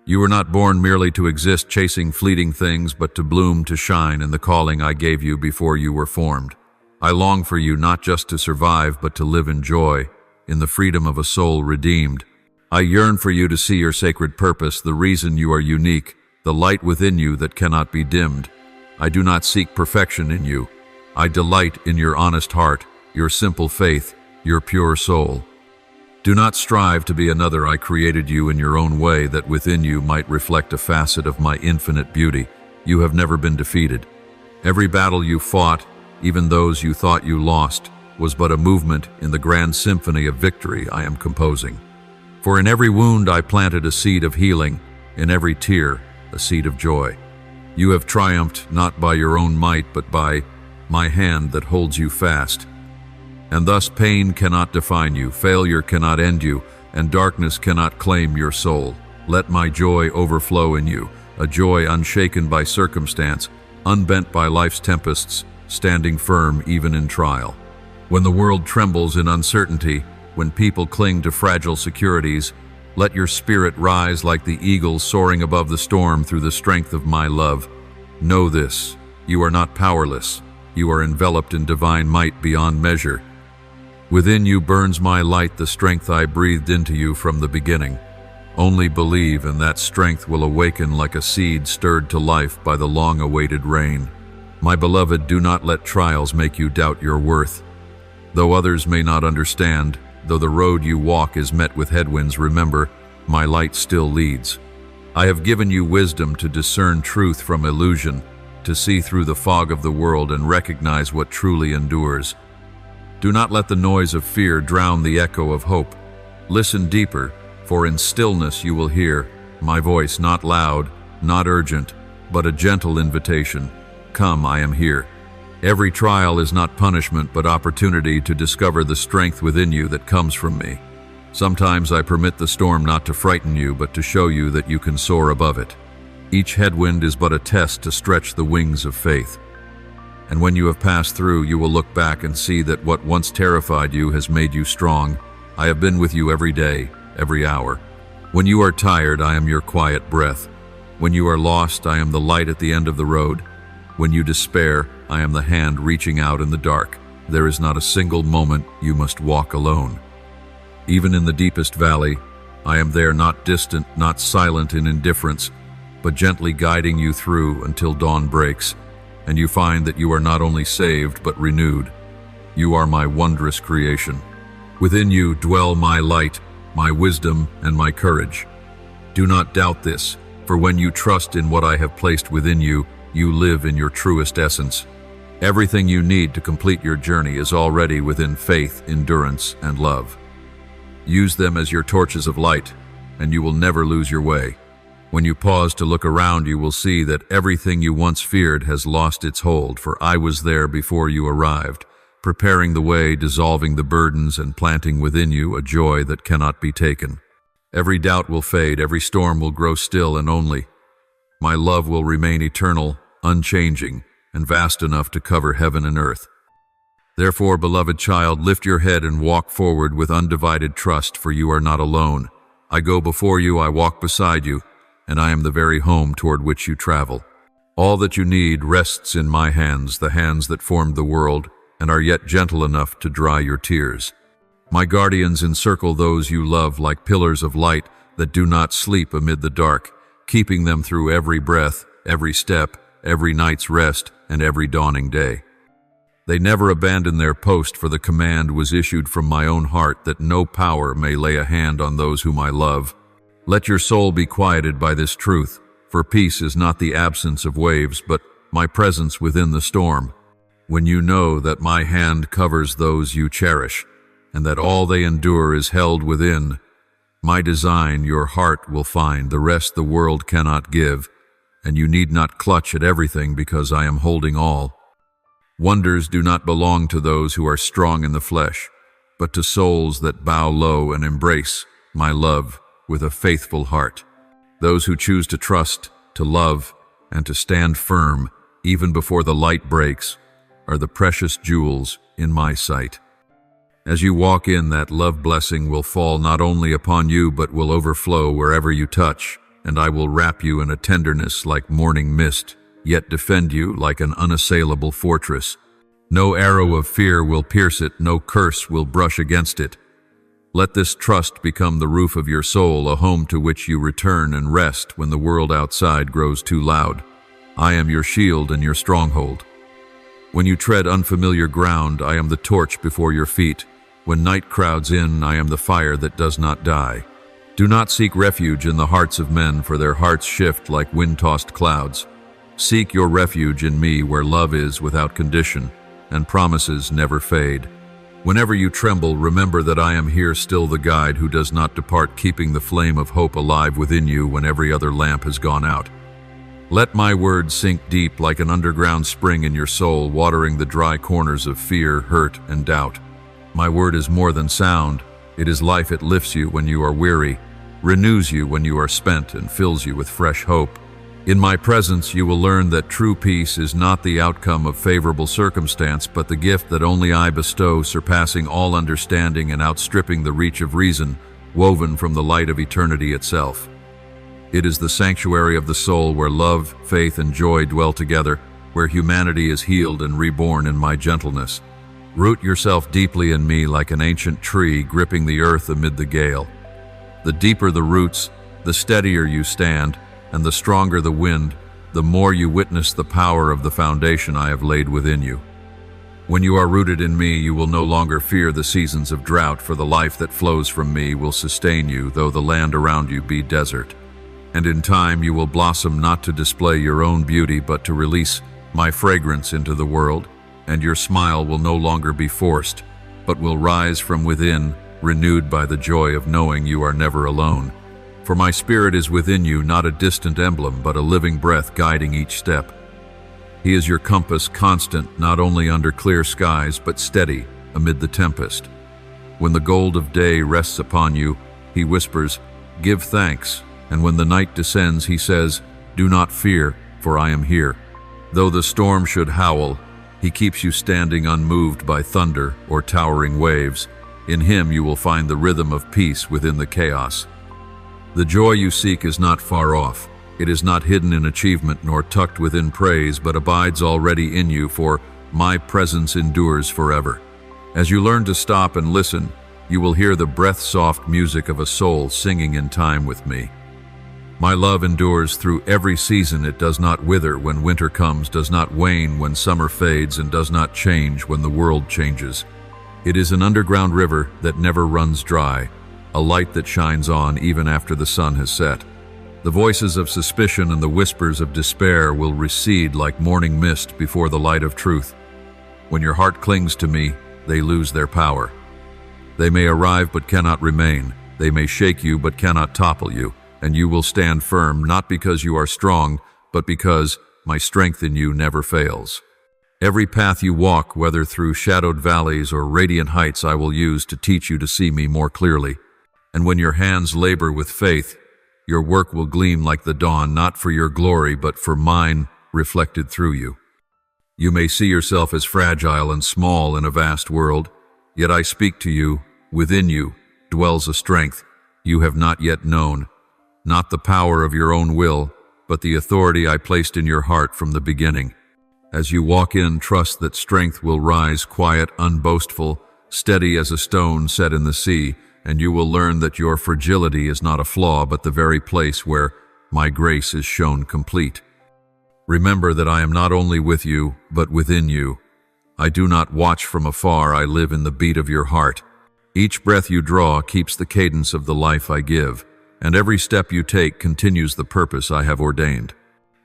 You were not born merely to exist chasing fleeting things, but to bloom, to shine in the calling I gave you before you were formed. I long for you not just to survive, but to live in joy, in the freedom of a soul redeemed. I yearn for you to see your sacred purpose, the reason you are unique, the light within you that cannot be dimmed. I do not seek perfection in you. I delight in your honest heart, your simple faith, your pure soul. Do not strive to be another. I created you in your own way, that within you might reflect a facet of my infinite beauty. You have never been defeated. Every battle you fought, even those you thought you lost, was but a movement in the grand symphony of victory I am composing. For in every wound I planted a seed of healing, in every tear a seed of joy. You have triumphed not by your own might, but by my hand that holds you fast. And thus pain cannot define you, failure cannot end you, and darkness cannot claim your soul. Let my joy overflow in you, a joy unshaken by circumstance, unbent by life's tempests, standing firm even in trial. When the world trembles in uncertainty, when people cling to fragile securities, let your spirit rise like the eagle soaring above the storm through the strength of my love. Know this, you are not powerless. You are enveloped in divine might beyond measure. Within you burns my light, the strength I breathed into you from the beginning. Only believe, and that strength will awaken like a seed stirred to life by the long-awaited rain. My beloved, do not let trials make you doubt your worth. Though others may not understand, though the road you walk is met with headwinds, remember, my light still leads. I have given you wisdom to discern truth from illusion, to see through the fog of the world and recognize what truly endures. Do not let the noise of fear drown the echo of hope. Listen deeper, for in stillness you will hear my voice, not loud, not urgent, but a gentle invitation. Come, I am here. Every trial is not punishment, but opportunity to discover the strength within you that comes from me. Sometimes I permit the storm not to frighten you, but to show you that you can soar above it. Each headwind is but a test to stretch the wings of faith. And when you have passed through, you will look back and see that what once terrified you has made you strong. I have been with you every day, every hour. When you are tired, I am your quiet breath. When you are lost, I am the light at the end of the road. When you despair, I am the hand reaching out in the dark. There is not a single moment you must walk alone. Even in the deepest valley, I am there, not distant, not silent in indifference, but gently guiding you through until dawn breaks, and you find that you are not only saved but renewed. You are my wondrous creation. Within you dwell my light, my wisdom, and my courage. Do not doubt this, for when you trust in what I have placed within you, you live in your truest essence. Everything you need to complete your journey is already within faith, endurance, and love. Use them as your torches of light, and you will never lose your way. When you pause to look around, you will see that everything you once feared has lost its hold, for I was there before you arrived, preparing the way, dissolving the burdens, and planting within you a joy that cannot be taken. Every doubt will fade, every storm will grow still, and only my love will remain eternal, unchanging, and vast enough to cover heaven and earth. Therefore, beloved child, lift your head and walk forward with undivided trust, for you are not alone. I go before you, I walk beside you, and I am the very home toward which you travel. All that you need rests in my hands, the hands that formed the world, and are yet gentle enough to dry your tears. My guardians encircle those you love like pillars of light that do not sleep amid the dark, keeping them through every breath, every step, every night's rest, and every dawning day. They never abandon their post, for the command was issued from my own heart that no power may lay a hand on those whom I love. Let your soul be quieted by this truth, for peace is not the absence of waves, but my presence within the storm. When you know that my hand covers those you cherish, and that all they endure is held within my design, your heart will find the rest the world cannot give, and you need not clutch at everything, because I am holding all. Wonders do not belong to those who are strong in the flesh, but to souls that bow low and embrace my love with a faithful heart. Those who choose to trust, to love, and to stand firm, even before the light breaks, are the precious jewels in my sight. As you walk in, that love blessing will fall not only upon you, but will overflow wherever you touch, and I will wrap you in a tenderness like morning mist, yet defend you like an unassailable fortress. No arrow of fear will pierce it, no curse will brush against it. Let this trust become the roof of your soul, a home to which you return and rest when the world outside grows too loud. I am your shield and your stronghold. When you tread unfamiliar ground, I am the torch before your feet. When night crowds in, I am the fire that does not die. Do not seek refuge in the hearts of men, for their hearts shift like wind-tossed clouds. Seek your refuge in me, where love is without condition, and promises never fade. Whenever you tremble, remember that I am here, still the guide who does not depart, keeping the flame of hope alive within you when every other lamp has gone out. Let my words sink deep like an underground spring in your soul, watering the dry corners of fear, hurt, and doubt. My word is more than sound. It is life. It lifts you when you are weary, renews you when you are spent, and fills you with fresh hope. In my presence, you will learn that true peace is not the outcome of favorable circumstance, but the gift that only I bestow, surpassing all understanding and outstripping the reach of reason, woven from the light of eternity itself. It is the sanctuary of the soul, where love, faith, and joy dwell together, where humanity is healed and reborn in my gentleness. Root yourself deeply in me like an ancient tree gripping the earth amid the gale. The deeper the roots, the steadier you stand, and the stronger the wind, the more you witness the power of the foundation I have laid within you. When you are rooted in me, you will no longer fear the seasons of drought, for the life that flows from me will sustain you, though the land around you be desert. And in time you will blossom, not to display your own beauty, but to release my fragrance into the world, and your smile will no longer be forced, but will rise from within, renewed by the joy of knowing you are never alone. For my spirit is within you, not a distant emblem, but a living breath guiding each step. He is your compass, constant, not only under clear skies, but steady amid the tempest. When the gold of day rests upon you, he whispers, "Give thanks," and when the night descends, he says, "Do not fear, for I am here." Though the storm should howl, he keeps you standing unmoved by thunder or towering waves. In him you will find the rhythm of peace within the chaos. The joy you seek is not far off. It is not hidden in achievement nor tucked within praise, but abides already in you, for my presence endures forever. As you learn to stop and listen, you will hear the breath-soft music of a soul singing in time with me. My love endures through every season. It does not wither when winter comes, does not wane when summer fades, and does not change when the world changes. It is an underground river that never runs dry, a light that shines on even after the sun has set. The voices of suspicion and the whispers of despair will recede like morning mist before the light of truth. When your heart clings to me, they lose their power. They may arrive but cannot remain. They may shake you but cannot topple you. and you will stand firm, not because you are strong, but because my strength in you never fails. Every path you walk, whether through shadowed valleys or radiant heights, I will use to teach you to see me more clearly. And when your hands labor with faith, your work will gleam like the dawn, not for your glory, but for mine reflected through you. You may see yourself as fragile and small in a vast world, yet I speak to you. Within you dwells a strength you have not yet known, not the power of your own will, but the authority I placed in your heart from the beginning. As you walk in, trust that strength will rise, quiet, unboastful, steady as a stone set in the sea, and you will learn that your fragility is not a flaw, but the very place where my grace is shown complete. Remember that I am not only with you, but within you. I do not watch from afar, I live in the beat of your heart. Each breath you draw keeps the cadence of the life I give, and every step you take continues the purpose I have ordained.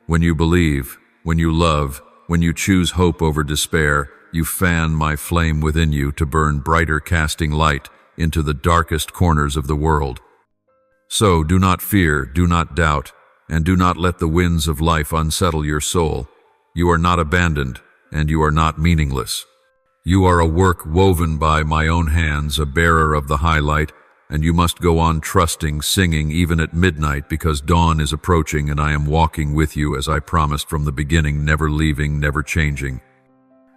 When you believe, when you love, when you choose hope over despair, you fan my flame within you to burn brighter, casting light into the darkest corners of the world. So do not fear, do not doubt, and do not let the winds of life unsettle your soul. You are not abandoned, and you are not meaningless. You are a work woven by my own hands, a bearer of the high light, and you must go on trusting, singing even at midnight, because dawn is approaching and I am walking with you as I promised from the beginning, never leaving, never changing.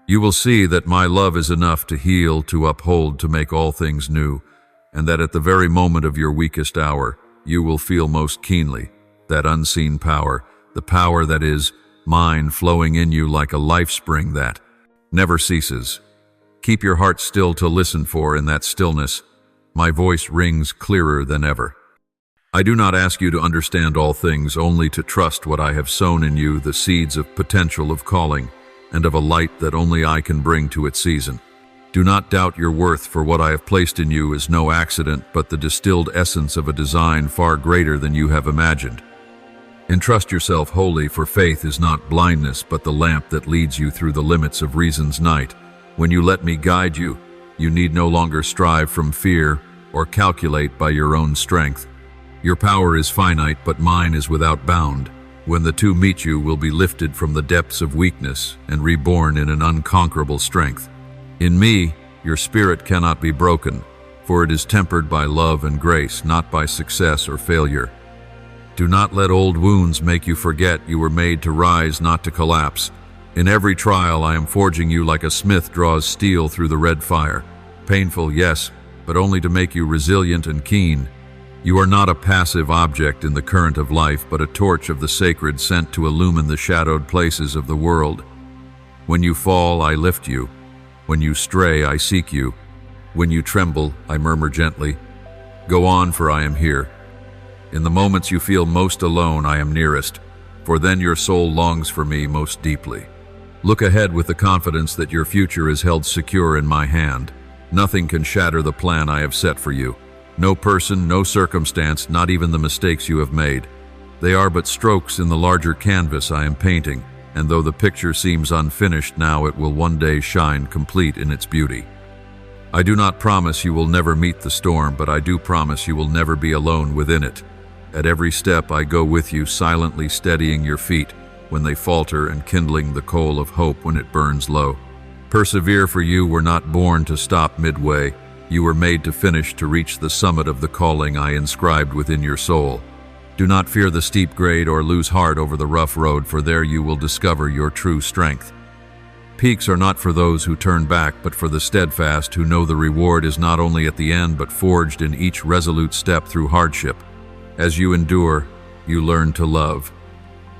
You will see that my love is enough to heal, to uphold, to make all things new, and that at the very moment of your weakest hour, you will feel most keenly that unseen power, the power that is mine, flowing in you like a life spring that never ceases. Keep your heart still to listen, for in that stillness, my voice rings clearer than ever. I do not ask you to understand all things, only to trust what I have sown in you, the seeds of potential, of calling, and of a light that only I can bring to its season. Do not doubt your worth, for what I have placed in you is no accident, but the distilled essence of a design far greater than you have imagined. Entrust yourself wholly, for faith is not blindness, but the lamp that leads you through the limits of reason's night. When you let me guide you, you need no longer strive from fear or calculate by your own strength. Your power is finite, but mine is without bound. When the two meet, you will be lifted from the depths of weakness and reborn in an unconquerable strength. In me, your spirit cannot be broken, for it is tempered by love and grace, not by success or failure. Do not let old wounds make you forget you were made to rise, not to collapse. In every trial, I am forging you like a smith draws steel through the red fire. Painful, yes, but only to make you resilient and keen. You are not a passive object in the current of life, but a torch of the sacred sent to illumine the shadowed places of the world. When you fall, I lift you. When you stray, I seek you. When you tremble, I murmur gently, "Go on, for I am here." In the moments you feel most alone, I am nearest, for then your soul longs for me most deeply. Look ahead with the confidence that your future is held secure in my hand. Nothing can shatter the plan I have set for you. No person, no circumstance, not even the mistakes you have made. They are but strokes in the larger canvas I am painting, and though the picture seems unfinished now, it will one day shine complete in its beauty. I do not promise you will never meet the storm, but I do promise you will never be alone within it. At every step I go with you, silently steadying your feet when they falter and kindling the coal of hope when it burns low. Persevere, for you were not born to stop midway. You were made to finish, to reach the summit of the calling I inscribed within your soul. Do not fear the steep grade or lose heart over the rough road, for there you will discover your true strength. Peaks are not for those who turn back, but for the steadfast who know the reward is not only at the end, but forged in each resolute step through hardship. As you endure, you learn to love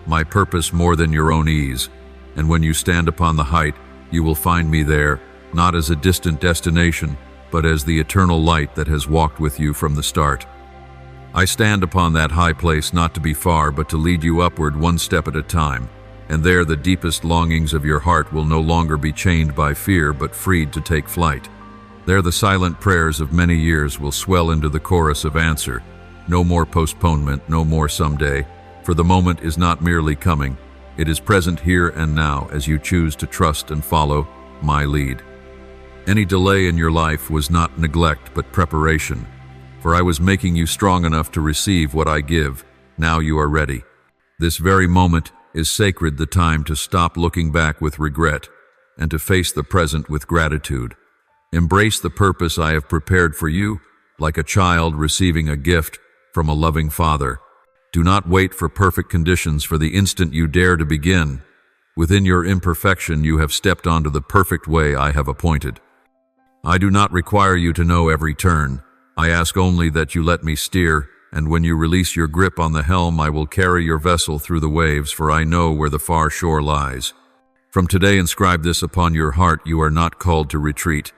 my purpose more than your own ease, and when you stand upon the height, you will find me there, not as a distant destination, but as the eternal light that has walked with you from the start. I stand upon that high place not to be far, but to lead you upward one step at a time, and there the deepest longings of your heart will no longer be chained by fear, but freed to take flight. There the silent prayers of many years will swell into the chorus of answer. No more postponement, no more someday, for the moment is not merely coming, it is present here and now as you choose to trust and follow my lead. Any delay in your life was not neglect but preparation, for I was making you strong enough to receive what I give, Now you are ready. This very moment is sacred, the time to stop looking back with regret and to face the present with gratitude. Embrace the purpose I have prepared for you, like a child receiving a gift from a loving father. Do not wait for perfect conditions, for the instant you dare to begin. Within your imperfection, you have stepped onto the perfect way I have appointed. I do not require you to know every turn. I ask only that you let me steer, and when you release your grip on the helm, I will carry your vessel through the waves, for I know where the far shore lies. From today, inscribe this upon your heart: you are not called to retreat.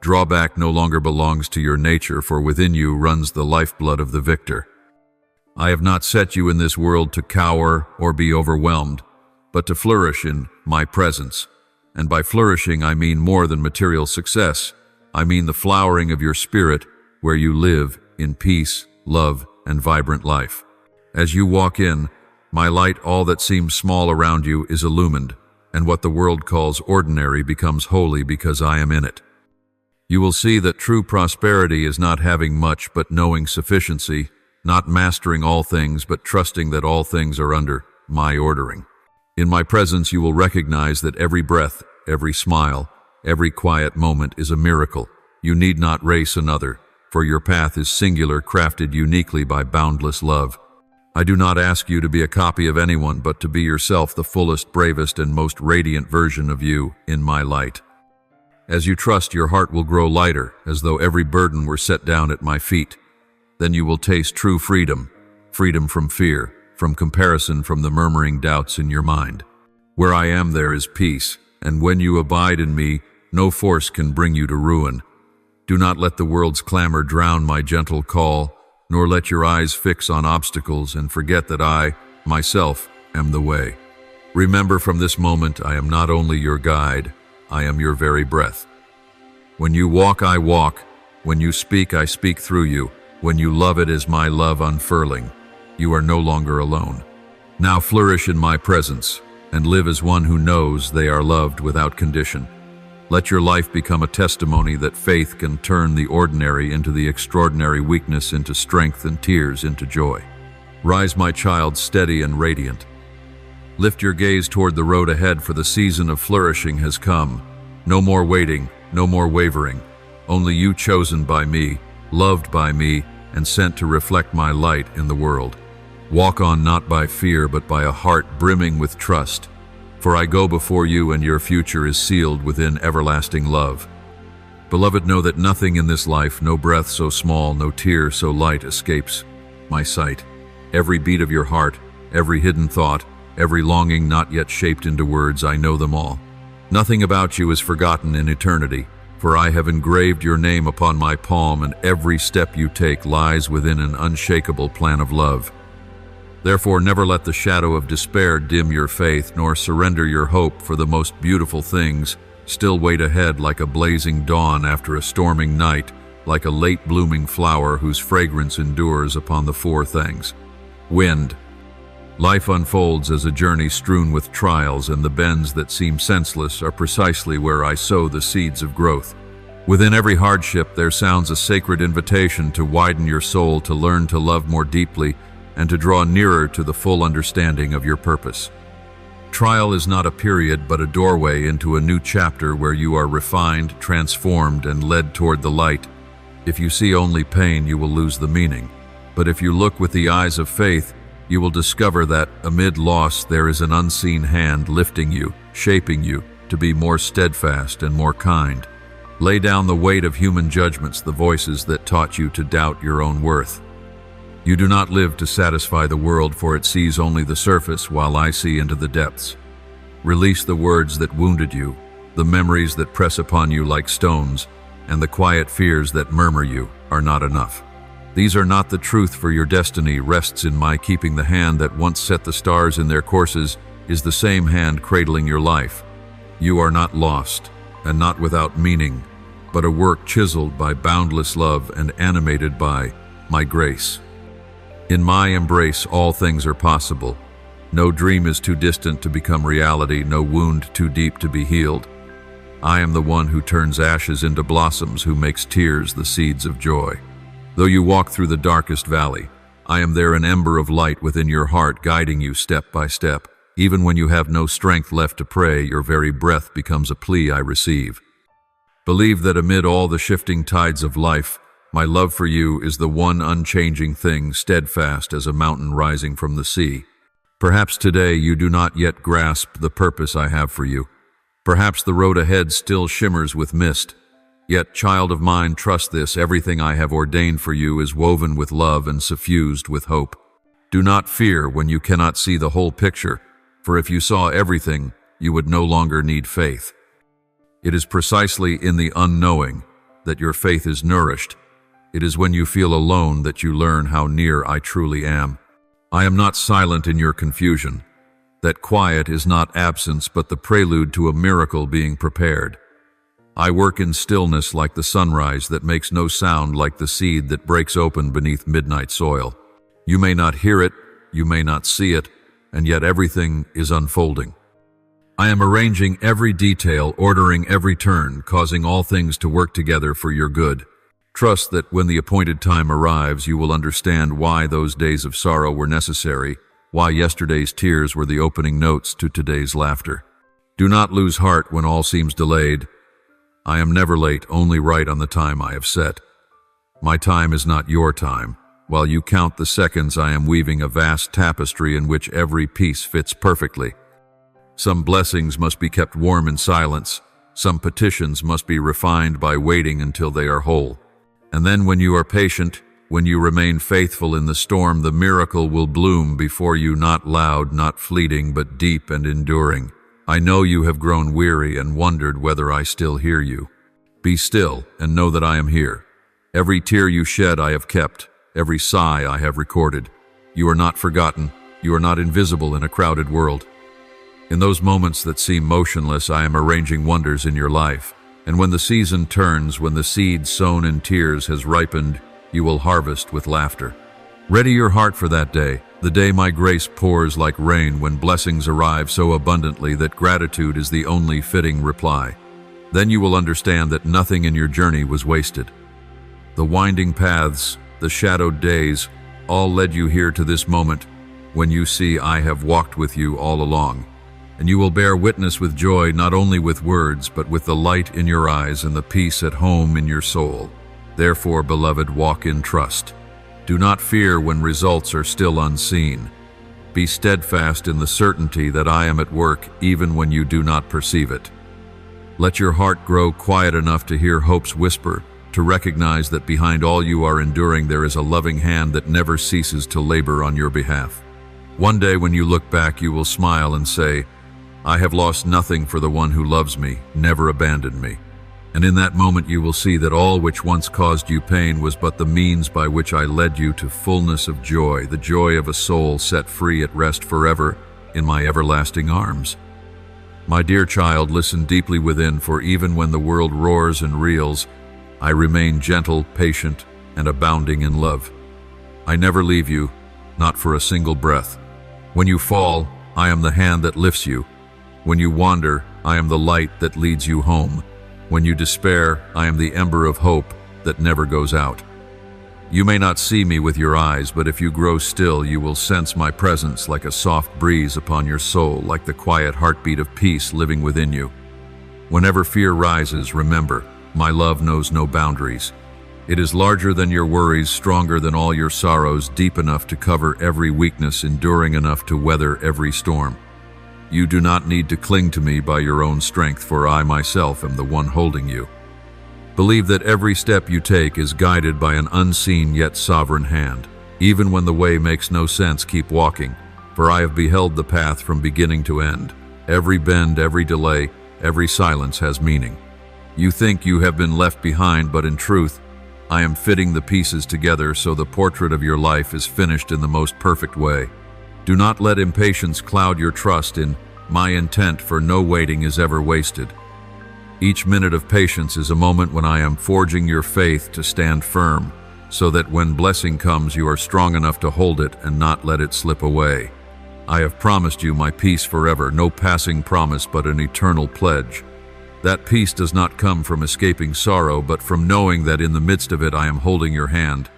Drawback no longer belongs to your nature, for within you runs the lifeblood of the victor. I have not set you in this world to cower or be overwhelmed, but to flourish in my presence. And by flourishing, I mean more than material success. I mean the flowering of your spirit, where you live in peace, love, and vibrant life. As you walk in my light, all that seems small around you is illumined, and what the world calls ordinary becomes holy because I am in it. You will see that true prosperity is not having much but knowing sufficiency, not mastering all things but trusting that all things are under my ordering. In my presence you will recognize that every breath, every smile, every quiet moment is a miracle. You need not race another, for your path is singular, crafted uniquely by boundless love. I do not ask you to be a copy of anyone, but to be yourself, the fullest, bravest, and most radiant version of you in my light. As you trust, your heart will grow lighter, as though every burden were set down at my feet. Then you will taste true freedom, freedom from fear, from comparison, from the murmuring doubts in your mind. Where I am, there is peace, and when you abide in me, no force can bring you to ruin. Do not let the world's clamor drown my gentle call, nor let your eyes fix on obstacles and forget that I, myself, am the way. Remember, from this moment, I am not only your guide, I am your very breath. When you walk, I walk. When you speak, I speak through you. When you love, it is my love unfurling. You are no longer alone. Now flourish in my presence and live as one who knows they are loved without condition. Let your life become a testimony that faith can turn the ordinary into the extraordinary, weakness into strength, and tears into joy. Rise, my child, steady and radiant. Lift your gaze toward the road ahead, for the season of flourishing has come. No more waiting, no more wavering. Only you, chosen by me, loved by me, and sent to reflect my light in the world. Walk on, not by fear, but by a heart brimming with trust. For I go before you, and your future is sealed within everlasting love. Beloved, know that nothing in this life, no breath so small, no tear so light, escapes my sight. Every beat of your heart, every hidden thought, every longing not yet shaped into words, I know them all. Nothing about you is forgotten in eternity, for I have engraved your name upon my palm, and every step you take lies within an unshakable plan of love. Therefore, never let the shadow of despair dim your faith, nor surrender your hope, for the most beautiful things still wait ahead, like a blazing dawn after a storming night, like a late blooming flower whose fragrance endures upon the four things. Wind. Life unfolds as a journey strewn with trials, and the bends that seem senseless are precisely where I sow the seeds of growth. Within every hardship there sounds a sacred invitation to widen your soul, to learn to love more deeply, and to draw nearer to the full understanding of your purpose. Trial is not a period, but a doorway into a new chapter where you are refined, transformed, and led toward the light. If you see only pain, you will lose the meaning. But if you look with the eyes of faith, you will discover that, amid loss, there is an unseen hand lifting you, shaping you to be more steadfast and more kind. Lay down the weight of human judgments, the voices that taught you to doubt your own worth. You do not live to satisfy the world, for it sees only the surface, while I see into the depths. Release the words that wounded you, the memories that press upon you like stones, and the quiet fears that murmur you are not enough. These are not the truth, for your destiny rests in my keeping. The hand that once set the stars in their courses is the same hand cradling your life. You are not lost, and not without meaning, but a work chiseled by boundless love and animated by my grace. In my embrace, all things are possible. No dream is too distant to become reality, no wound too deep to be healed. I am the one who turns ashes into blossoms, who makes tears the seeds of joy. Though you walk through the darkest valley, I am there, an ember of light within your heart, guiding you step by step. Even when you have no strength left to pray, your very breath becomes a plea I receive. Believe that amid all the shifting tides of life, my love for you is the one unchanging thing, steadfast as a mountain rising from the sea. Perhaps today you do not yet grasp the purpose I have for you. Perhaps the road ahead still shimmers with mist. Yet, child of mine, trust this: everything I have ordained for you is woven with love and suffused with hope. Do not fear when you cannot see the whole picture, for if you saw everything, you would no longer need faith. It is precisely in the unknowing that your faith is nourished. It is when you feel alone that you learn how near I truly am. I am not silent in your confusion. That quiet is not absence, but the prelude to a miracle being prepared. I work in stillness like the sunrise that makes no sound, like the seed that breaks open beneath midnight soil. You may not hear it, you may not see it, and yet everything is unfolding. I am arranging every detail, ordering every turn, causing all things to work together for your good. Trust that when the appointed time arrives, you will understand why those days of sorrow were necessary, why yesterday's tears were the opening notes to today's laughter. Do not lose heart when all seems delayed. I am never late, only right on the time I have set. My time is not your time. While you count the seconds, I am weaving a vast tapestry in which every piece fits perfectly. Some blessings must be kept warm in silence. Some petitions must be refined by waiting until they are whole. And then when you are patient, when you remain faithful in the storm, the miracle will bloom before you, not loud, not fleeting, but deep and enduring. I know you have grown weary and wondered whether I still hear you. Be still and know that I am here. Every tear you shed I have kept, every sigh I have recorded. You are not forgotten, you are not invisible in a crowded world. In those moments that seem motionless, I am arranging wonders in your life. And when the season turns, when the seed sown in tears has ripened, you will harvest with laughter. Ready your heart for that day, the day my grace pours like rain, when blessings arrive so abundantly that gratitude is the only fitting reply. Then you will understand that nothing in your journey was wasted. The winding paths, the shadowed days, all led you here to this moment, when you see I have walked with you all along. And you will bear witness with joy, not only with words, but with the light in your eyes and the peace at home in your soul. Therefore, beloved, walk in trust. Do not fear when results are still unseen. Be steadfast in the certainty that I am at work even when you do not perceive it. Let your heart grow quiet enough to hear hope's whisper, to recognize that behind all you are enduring there is a loving hand that never ceases to labor on your behalf. One day when you look back, you will smile and say, I have lost nothing for the one who loves me, never abandoned me. And in that moment you will see that all which once caused you pain was but the means by which I led you to fullness of joy, the joy of a soul set free at rest forever in my everlasting arms. My dear child, listen deeply within, for even when the world roars and reels, I remain gentle, patient, and abounding in love. I never leave you, not for a single breath. When you fall, I am the hand that lifts you. When you wander, I am the light that leads you home. When you despair, I am the ember of hope that never goes out. You may not see me with your eyes, but if you grow still, you will sense my presence like a soft breeze upon your soul, like the quiet heartbeat of peace living within you. Whenever fear rises, remember, my love knows no boundaries. It is larger than your worries, stronger than all your sorrows, deep enough to cover every weakness, enduring enough to weather every storm. You do not need to cling to me by your own strength, for I myself am the one holding you. Believe that every step you take is guided by an unseen yet sovereign hand. Even when the way makes no sense, keep walking, for I have beheld the path from beginning to end. Every bend, every delay, every silence has meaning. You think you have been left behind, but in truth, I am fitting the pieces together so the portrait of your life is finished in the most perfect way. Do not let impatience cloud your trust in my intent, for no waiting is ever wasted. Each minute of patience is a moment when I am forging your faith to stand firm, so that when blessing comes, you are strong enough to hold it and not let it slip away. I have promised you my peace forever, no passing promise but an eternal pledge. That peace does not come from escaping sorrow, but from knowing that in the midst of it I am holding your hand.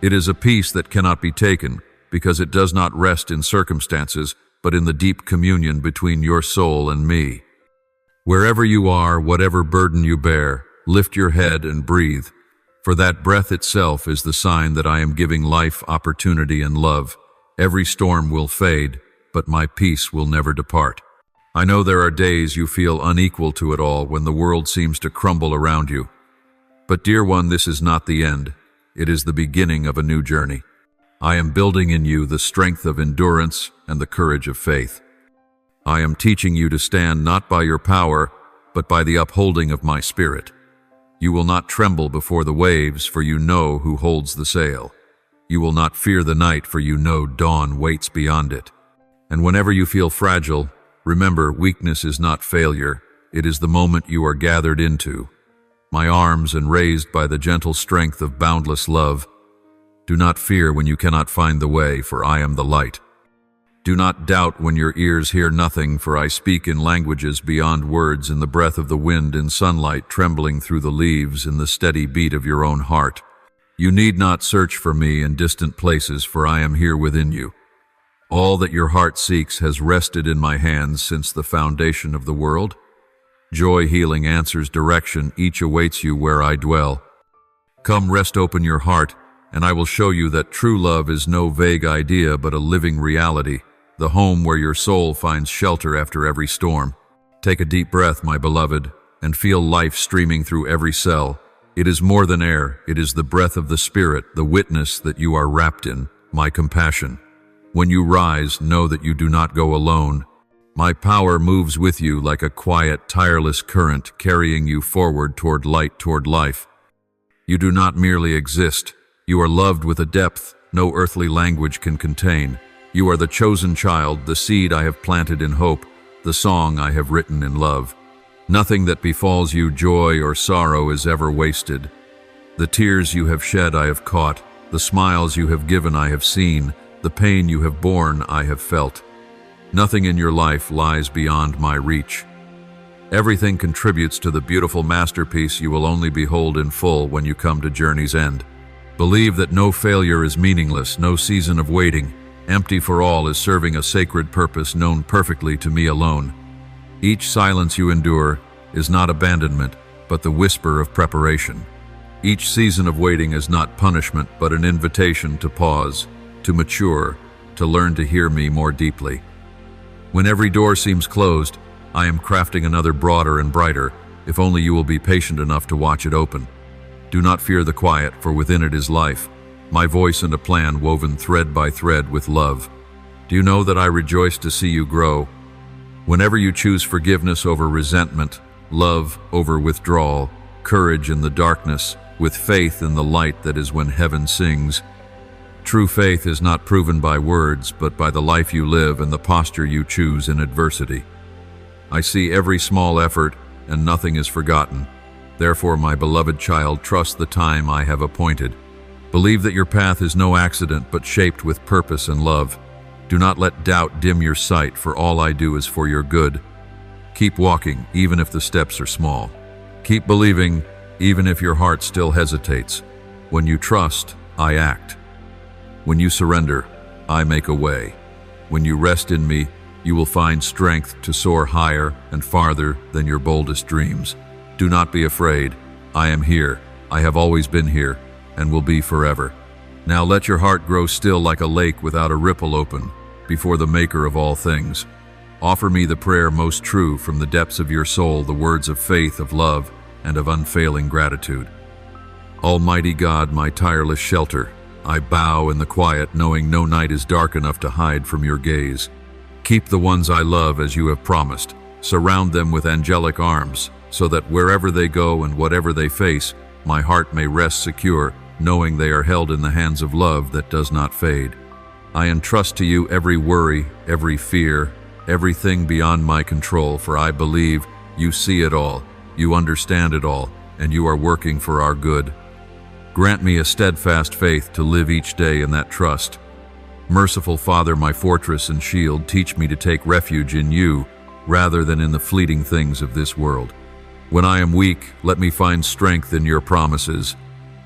It is a peace that cannot be taken, because it does not rest in circumstances, but in the deep communion between your soul and me. Wherever you are, whatever burden you bear, lift your head and breathe, for that breath itself is the sign that I am giving life, opportunity, and love. Every storm will fade, but my peace will never depart. I know there are days you feel unequal to it all when the world seems to crumble around you. But dear one, this is not the end. It is the beginning of a new journey. I am building in you the strength of endurance and the courage of faith. I am teaching you to stand not by your power, but by the upholding of my spirit. You will not tremble before the waves, for you know who holds the sail. You will not fear the night, for you know dawn waits beyond it. And whenever you feel fragile, remember, weakness is not failure. It is the moment you are gathered into my arms and raised by the gentle strength of boundless love. Do not fear when you cannot find the way, for I am the light. Do not doubt when your ears hear nothing, for I speak in languages beyond words, in the breath of the wind, in sunlight trembling through the leaves, in the steady beat of your own heart. You need not search for me in distant places, for I am here within you. All that your heart seeks has rested in my hands since the foundation of the world. Joy, healing, answers, direction, each awaits you where I dwell. Come, rest, open your heart, and I will show you that true love is no vague idea but a living reality, the home where your soul finds shelter after every storm. Take a deep breath, my beloved, and feel life streaming through every cell. It is more than air, it is the breath of the Spirit, the witness that you are wrapped in, my compassion. When you rise, know that you do not go alone. My power moves with you like a quiet, tireless current, carrying you forward toward light, toward life. You do not merely exist. You are loved with a depth no earthly language can contain. You are the chosen child, the seed I have planted in hope, the song I have written in love. Nothing that befalls you, joy or sorrow, is ever wasted. The tears you have shed I have caught, the smiles you have given I have seen, the pain you have borne I have felt. Nothing in your life lies beyond my reach. Everything contributes to the beautiful masterpiece you will only behold in full when you come to journey's end. Believe that no failure is meaningless, no season of waiting, empty for all, is serving a sacred purpose known perfectly to me alone. Each silence you endure is not abandonment, but the whisper of preparation. Each season of waiting is not punishment, but an invitation to pause, to mature, to learn to hear me more deeply. When every door seems closed, I am crafting another broader and brighter, if only you will be patient enough to watch it open. Do not fear the quiet, for within it is life, my voice and a plan woven thread by thread with love. Do you know that I rejoice to see you grow? Whenever you choose forgiveness over resentment, love over withdrawal, courage in the darkness, with faith in the light that is when heaven sings. True faith is not proven by words, but by the life you live and the posture you choose in adversity. I see every small effort, and nothing is forgotten. Therefore, my beloved child, trust the time I have appointed. Believe that your path is no accident, but shaped with purpose and love. Do not let doubt dim your sight, for all I do is for your good. Keep walking, even if the steps are small. Keep believing, even if your heart still hesitates. When you trust, I act. When you surrender, I make a way. When you rest in me, you will find strength to soar higher and farther than your boldest dreams. Do not be afraid. I am here. I have always been here, and will be forever. Now let your heart grow still like a lake without a ripple open, before the Maker of all things. Offer me the prayer most true from the depths of your soul, the words of faith, of love, and of unfailing gratitude. Almighty God, my tireless shelter, I bow in the quiet, knowing no night is dark enough to hide from your gaze. Keep the ones I love as you have promised. Surround them with angelic arms, so that wherever they go and whatever they face, my heart may rest secure, knowing they are held in the hands of love that does not fade. I entrust to you every worry, every fear, everything beyond my control, for I believe you see it all, you understand it all, and you are working for our good. Grant me a steadfast faith to live each day in that trust. Merciful Father, my fortress and shield, teach me to take refuge in you rather than in the fleeting things of this world. When I am weak, let me find strength in your promises.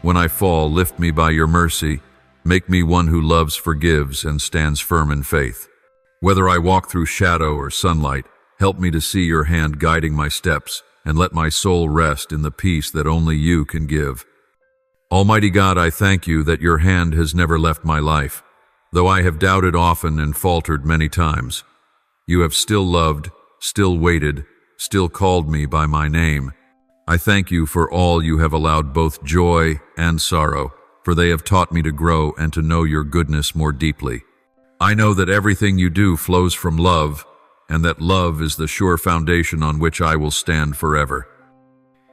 When I fall, lift me by your mercy. Make me one who loves, forgives, and stands firm in faith. Whether I walk through shadow or sunlight, help me to see your hand guiding my steps, and let my soul rest in the peace that only you can give. Almighty God, I thank you that your hand has never left my life. Though I have doubted often and faltered many times, you have still loved, still waited, still called me by my name. I thank you for all you have allowed, both joy and sorrow, for they have taught me to grow and to know your goodness more deeply. I know that everything you do flows from love, and that love is the sure foundation on which I will stand forever.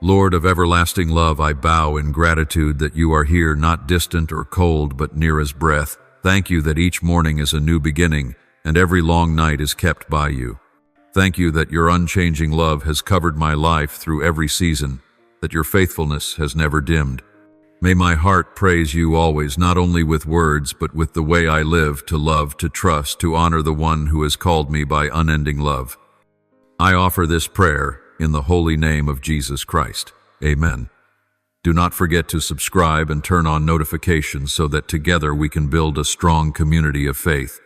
Lord of everlasting love, I bow in gratitude that you are here, not distant or cold, but near as breath. Thank you that each morning is a new beginning, and every long night is kept by you. Thank you that your unchanging love has covered my life through every season, that your faithfulness has never dimmed. May my heart praise you always, not only with words, but with the way I live, to love, to trust, to honor the one who has called me by unending love. I offer this prayer in the holy name of Jesus Christ. Amen. Do not forget to subscribe and turn on notifications so that together we can build a strong community of faith.